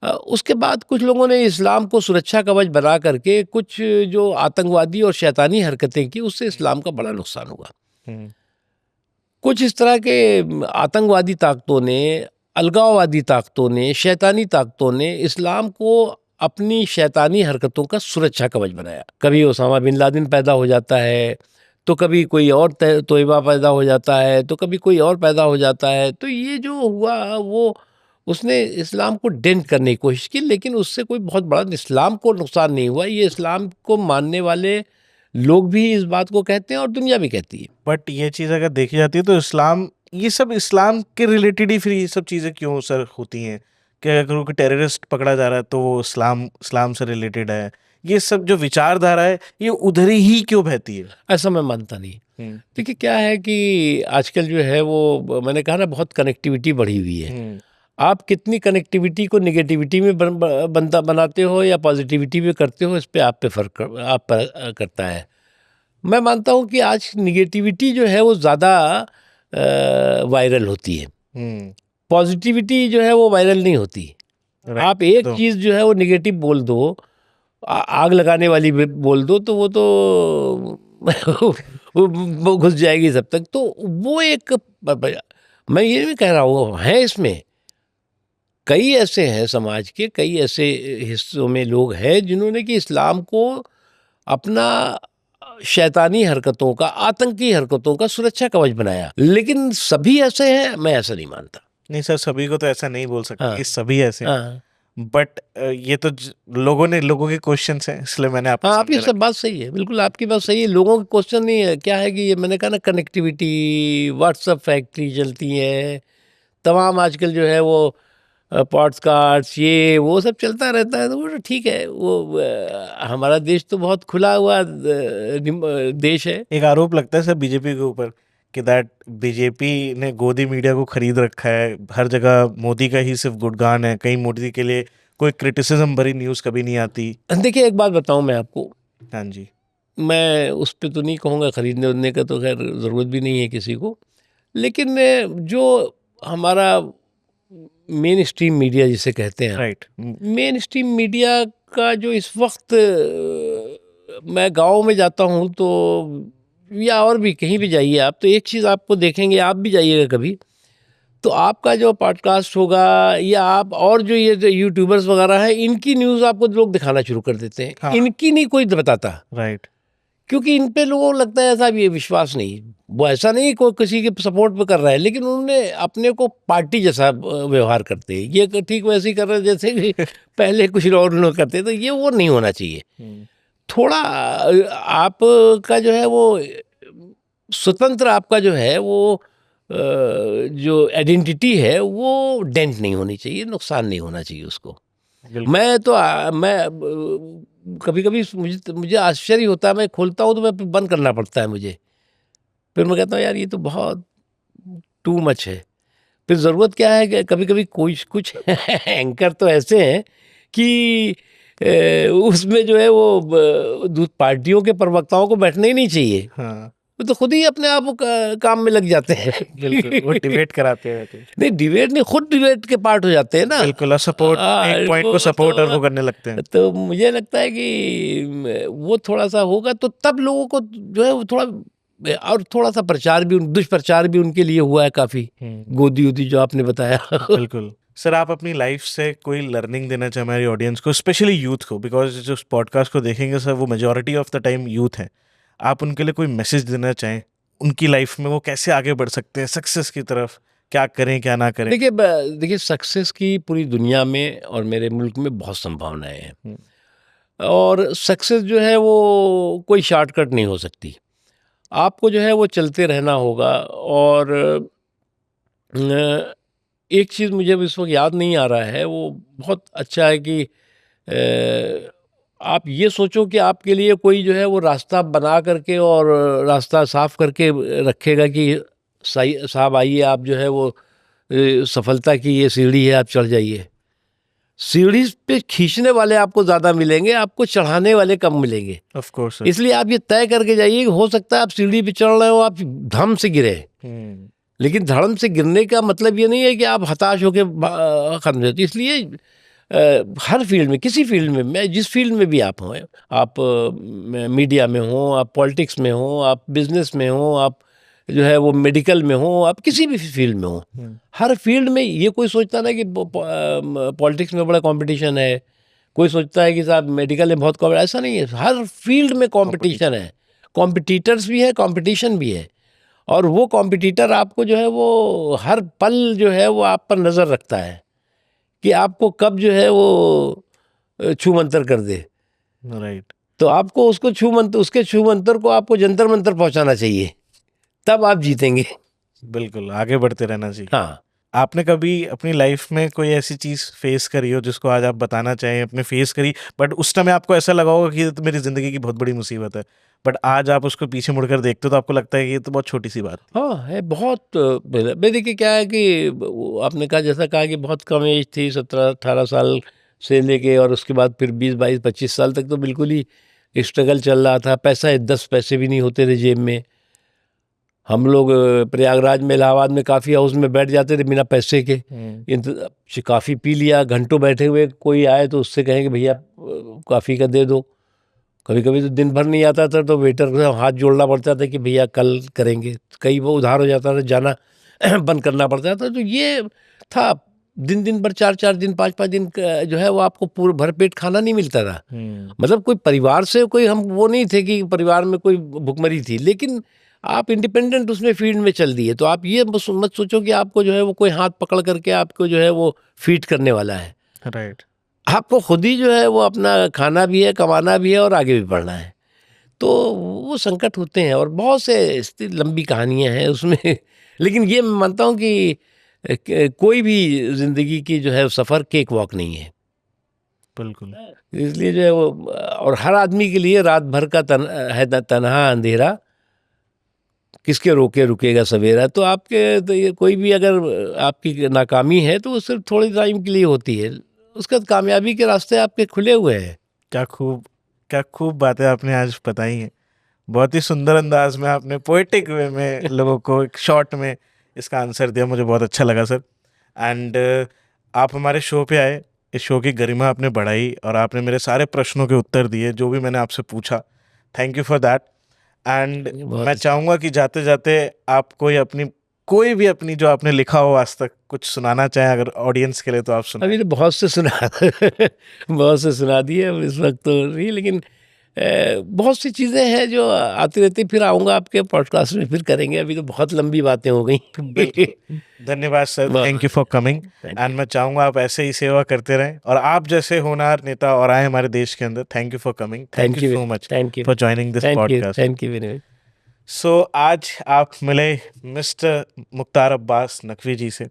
उसके बाद कुछ लोगों ने इस्लाम को सुरक्षा कवच बना करके कुछ जो आतंकवादी और शैतानी हरकतें की, उससे इस्लाम का बड़ा नुकसान हुआ। कुछ इस तरह के आतंकवादी ताकतों ने, अलगाववादी ताकतों ने, शैतानी ताकतों ने इस्लाम को अपनी शैतानी हरकतों का सुरक्षा कवच बनाया। कभी ओसामा बिन लादेन पैदा हो जाता है, तो कभी कोई और तोयबा पैदा हो जाता है, तो कभी कोई और पैदा हो जाता है। तो ये जो हुआ, वो उसने इस्लाम को डेंट करने की कोशिश की, लेकिन उससे कोई बहुत बड़ा इस्लाम को नुकसान नहीं हुआ। ये इस्लाम को मानने वाले लोग भी इस बात को कहते हैं और दुनिया भी कहती है। बट ये चीज़ अगर देखी जाती है तो इस्लाम, ये सब इस्लाम के रिलेटेड ही फिर ये सब चीज़ें क्यों सर होती हैं कि अगर कोई टेररिस्ट पकड़ा जा रहा है तो वो इस्लाम से रिलेटेड है? ये सब जो विचारधारा है ये उधर ही क्यों बहती है? ऐसा मैं मानता नहीं। देखिए क्या है कि आजकल जो है वो, मैंने कहा ना, बहुत कनेक्टिविटी बढ़ी हुई है। आप कितनी कनेक्टिविटी को निगेटिविटी में बनता बनाते हो या पॉजिटिविटी में करते हो, इस पे आप पे फर्क आप पर करता है। मैं मानता हूँ कि आज निगेटिविटी जो है वो ज़्यादा वायरल होती है, पॉजिटिविटी जो है वो वायरल नहीं होती। आप एक चीज़ जो है वो निगेटिव बोल दो, आग लगाने वाली बोल दो, तो वो तो वो घुस जाएगी सब तक। तो वो एक, मैं ये भी कह रहा हूँ, है इसमें कई ऐसे हैं, समाज के कई ऐसे हिस्सों में लोग हैं जिन्होंने कि इस्लाम को अपना शैतानी हरकतों का, आतंकी हरकतों का सुरक्षा कवच बनाया। लेकिन सभी ऐसे हैं, मैं ऐसा नहीं मानता। नहीं सर, सभी को तो ऐसा नहीं बोल सकते हाँ, कि सभी ऐसे हैं। हाँ, बट ये तो लोगों के क्वेश्चंस हैं, इसलिए मैंने आपको हाँ, आपकी समझा सब बात सही है, बिल्कुल आपकी बात सही है। लोगों का क्वेश्चन नहीं है, क्या है कि ये मैंने कहा ना, कनेक्टिविटी, व्हाट्सएप फैक्ट्री चलती है, तमाम आजकल जो है वो पॉडकास्ट, ये वो सब चलता रहता है। तो वो तो ठीक है, वो हमारा देश तो बहुत खुला हुआ देश है। एक आरोप लगता है सर बीजेपी के ऊपर कि दैट बीजेपी ने गोदी मीडिया को खरीद रखा है, हर जगह मोदी का ही सिर्फ गुणगान है, कहीं मोदी के लिए कोई क्रिटिसिज्म भरी न्यूज़ कभी नहीं आती। देखिए एक बात बताऊं मैं आपको, हाँ जी। मैं उस पे तो नहीं कहूँगा, खरीदने उड़ने का तो खैर ज़रूरत भी नहीं है किसी को। लेकिन जो हमारा मेन स्ट्रीम मीडिया जिसे कहते हैं, राइट। मेन स्ट्रीम मीडिया का जो इस वक्त, मैं गांव में जाता हूं तो, या और भी कहीं भी जाइए आप, तो एक चीज़ आपको देखेंगे, आप भी जाइएगा कभी, तो आपका जो पॉडकास्ट होगा, या आप और जो ये जो यूट्यूबर्स वगैरह हैं, इनकी न्यूज़ आपको लोग दिखाना शुरू कर देते हैं। हाँ। इनकी नहीं कोई बताता, राइट। क्योंकि इन पे लोगों को लगता है ऐसा भी, ये विश्वास नहीं। वो ऐसा नहीं कोई किसी के सपोर्ट पे कर रहा है, लेकिन उन्होंने अपने को पार्टी जैसा व्यवहार करते हैं। ये ठीक वैसे ही कर रहे हैं जैसे कि पहले कुछ और लोग करते, तो ये वो नहीं होना चाहिए। थोड़ा आपका जो है वो स्वतंत्र, आपका जो है वो जो आइडेंटिटी है वो डेंट नहीं होनी चाहिए, नुकसान नहीं होना चाहिए उसको। मैं तो मैं कभी कभी मुझे आश्चर्य होता है, मैं खोलता हूँ तो मैं बंद करना पड़ता है मुझे। फिर मैं कहता हूँ यार ये तो बहुत टू मच है। फिर ज़रूरत क्या है कि कभी कभी कुछ एंकर तो ऐसे हैं कि उसमें जो है वो पार्टियों के प्रवक्ताओं को बैठना ही नहीं चाहिए। हाँ। वो तो खुद ही अपने आप काम में लग जाते हैं। बिल्कुल, वो डिबेट कराते रहते हैं। नहीं, डिबेट नहीं, खुद डिबेट के पार्ट हो जाते हैं ना। बिल्कुल, और सपोर्ट, एक पॉइंट को सपोर्ट और वो करने लगते हैं। तो मुझे लगता है कि वो थोड़ा सा होगा तो तब लोगों को जो है वो थोड़ा, और थोड़ा सा प्रचार भी, दुष्प्रचार भी उनके लिए हुआ है काफ़ी, गोदी उदी जो आपने बताया। बिल्कुल सर, आप अपनी लाइफ से कोई लर्निंग देना चाहें हमारी ऑडियंस को, स्पेशली यूथ को, बिकॉज जो पॉडकास्ट को देखेंगे सर वो majority of the time youth हैं। आप उनके लिए कोई मैसेज देना चाहें, उनकी लाइफ में वो कैसे आगे बढ़ सकते हैं सक्सेस की तरफ, क्या करें क्या ना करें? देखिए सक्सेस की पूरी दुनिया में और मेरे मुल्क में बहुत संभावनाएं हैं। हम्म, और सक्सेस जो है वो कोई शॉर्टकट नहीं हो सकती। आपको जो है वो चलते रहना होगा। और अ, एक चीज़ मुझे अब इस वक्त याद नहीं आ रहा है, वो बहुत अच्छा है कि आप ये सोचो कि आपके लिए कोई जो है वो रास्ता बना करके और रास्ता साफ करके रखेगा कि सही साहब आइए, आप जो है वो सफलता की ये सीढ़ी है, आप चढ़ जाइए। सीढ़ी पे खींचने वाले आपको ज़्यादा मिलेंगे, आपको चढ़ाने वाले कम मिलेंगे। Of course sir. इसलिए आप ये तय करके जाइए कि हो सकता है आप सीढ़ी पे चढ़ रहे हो, आप धम से गिरे, हम्म, लेकिन धड़म से गिरने का मतलब ये नहीं है कि आप हताश होकर खत्म हो जाते। इसलिए हर फील्ड में, किसी फील्ड में, मैं जिस फील्ड में भी आप हों, आप मीडिया में हो, आप पॉलिटिक्स में हो, आप बिजनेस में हो, आप जो है वो मेडिकल में हो, आप किसी भी फील्ड में हो, हम्म, हर फील्ड में ये कोई सोचता ना कि पॉलिटिक्स में बड़ा कंपटीशन है, कोई सोचता है कि साहब मेडिकल में बहुत कॉम्पिटिशन, ऐसा नहीं है। हर फील्ड में कंपटीशन है, कॉम्पिटिटर्स भी है, कंपटीशन भी है। और वो कॉम्पिटिटर आपको जो है वो हर पल जो है वो आप पर नज़र रखता है कि आपको कब जो है वो छू मंतर कर दे। राइट। तो आपको उसको उसके छू मंतर को आपको जंतर मंतर पहुंचाना चाहिए, तब आप जीतेंगे। बिल्कुल, आगे बढ़ते रहना चाहिए। हाँ। आपने कभी अपनी लाइफ में कोई ऐसी चीज फेस करी हो जिसको आज आप बताना चाहें, अपने फेस करी, बट उस टाइम आपको ऐसा लगा होगा कि ये तो मेरी जिंदगी की बहुत बड़ी मुसीबत है, बट आज आप उसको पीछे मुड़कर देखते हो तो आपको लगता है कि ये तो बहुत छोटी सी बात थी? हाँ, है बहुत। मैं देखिए क्या है कि आपने कहा, जैसा कहा कि बहुत कम एज थी, 17-18 साल से लेके, और उसके बाद फिर 20-22-25 साल तक तो बिल्कुल ही स्ट्रगल चल रहा था। पैसा 10 पैसे भी नहीं होते थे जेब में। हम लोग प्रयागराज में, इलाहाबाद में काफ़ी हाउस में बैठ जाते थे बिना पैसे के। काफ़ी पी लिया, घंटों बैठे हुए, कोई आए तो उससे कहें कि भैया कॉफ़ी का दे दो। कभी कभी तो दिन भर नहीं आता था तो वेटर को हाथ जोड़ना पड़ता था कि भैया कल करेंगे। कई वो उधार हो जाता था, जाना बंद करना पड़ता था। तो ये था, दिन दिन भर, 4-4 दिन, 5-5 दिन जो है वो आपको पूरे भरपेट खाना नहीं मिलता था। मतलब कोई परिवार से कोई, हम वो नहीं थे कि परिवार में कोई भुखमरी थी, लेकिन आप इंडिपेंडेंट उसमें फील्ड में चल दिए। तो आप ये मत सोचो कि आपको जो है वो कोई हाथ पकड़ करके आपको जो है वो फीड करने वाला है। राइट। आपको खुद ही जो है वो अपना खाना भी है, कमाना भी है, और आगे भी बढ़ना है। तो वो संकट होते हैं और बहुत से लंबी कहानियां हैं उसमें। लेकिन ये मैं मानता हूँ कि कोई भी जिंदगी की जो है सफ़र केक वॉक नहीं है। बिल्कुल। इसलिए जो है वो, और हर आदमी के लिए रात भर का है तन्हा अंधेरा, किसके रोके रुकेगा सवेरा। तो आपके तो ये कोई भी अगर आपकी नाकामी है तो वो सिर्फ थोड़ी टाइम के लिए होती है, उसका कामयाबी के रास्ते आपके खुले हुए हैं। क्या खूब, क्या खूब बातें आपने आज बताई हैं। बहुत ही सुंदर अंदाज में आपने पोएटिक वे में लोगों को एक शॉर्ट में इसका आंसर दिया, मुझे बहुत अच्छा लगा सर। एंड आप हमारे शो पे आए, इस शो की गरिमा आपने बढ़ाई और आपने मेरे सारे प्रश्नों के उत्तर दिए जो भी मैंने आपसे पूछा। Thank you for that. And बहुत मैं अच्छा। चाहूँगा कि जाते जाते आप कोई भी अपनी जो आपने लिखा हो आज तक कुछ सुनाना चाहें अगर ऑडियंस के लिए, तो आप सुनाएं। अभी तो बहुत से सुना बहुत से सुना दिए अब इस वक्त तो नहीं, लेकिन बहुत सी चीज़ें हैं जो आती रहती। फिर आऊँगा आपके पॉडकास्ट में, फिर करेंगे। अभी तो बहुत लंबी बातें हो गई। बिल्कुल। धन्यवाद sir, thank you for coming. Thank and you. मैं चाहूँगा आप ऐसे ही सेवा करते रहें और आप जैसे होनहार नेता और आए हमारे देश के अंदर। Thank you for coming, thank you thank you. So much thank you. For joining this thank you. Podcast. Thank you very much. So आज आप मिले मिस्टर मुख्तार अब्बास नकवी जी से,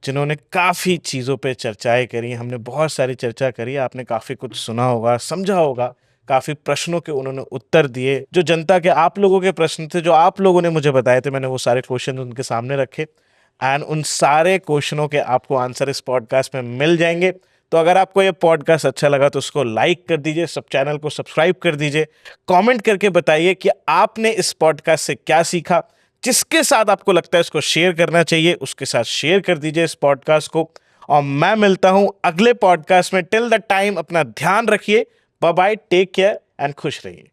जिन्होंने काफ़ी चीज़ों पे चर्चाएं करी। हमने बहुत सारी चर्चा करी, आपने काफ़ी कुछ सुना होगा, समझा होगा। काफ़ी प्रश्नों के उन्होंने उत्तर दिए, जो जनता के, आप लोगों के प्रश्न थे, जो आप लोगों ने मुझे बताए थे, मैंने वो सारे क्वेश्चन उनके सामने रखे। एंड उन सारे क्वेश्चनों के आपको आंसर इस पॉडकास्ट में मिल जाएंगे। तो अगर आपको ये पॉडकास्ट अच्छा लगा तो उसको लाइक कर दीजिए, सब चैनल को सब्सक्राइब कर दीजिए, कमेंट करके बताइए कि आपने इस पॉडकास्ट से क्या सीखा। जिसके साथ आपको लगता है इसको शेयर करना चाहिए उसके साथ शेयर कर दीजिए इस पॉडकास्ट को। और मैं मिलता हूं अगले पॉडकास्ट में। टिल द टाइम अपना ध्यान रखिए। Bye bye, take care and खुश रहिए।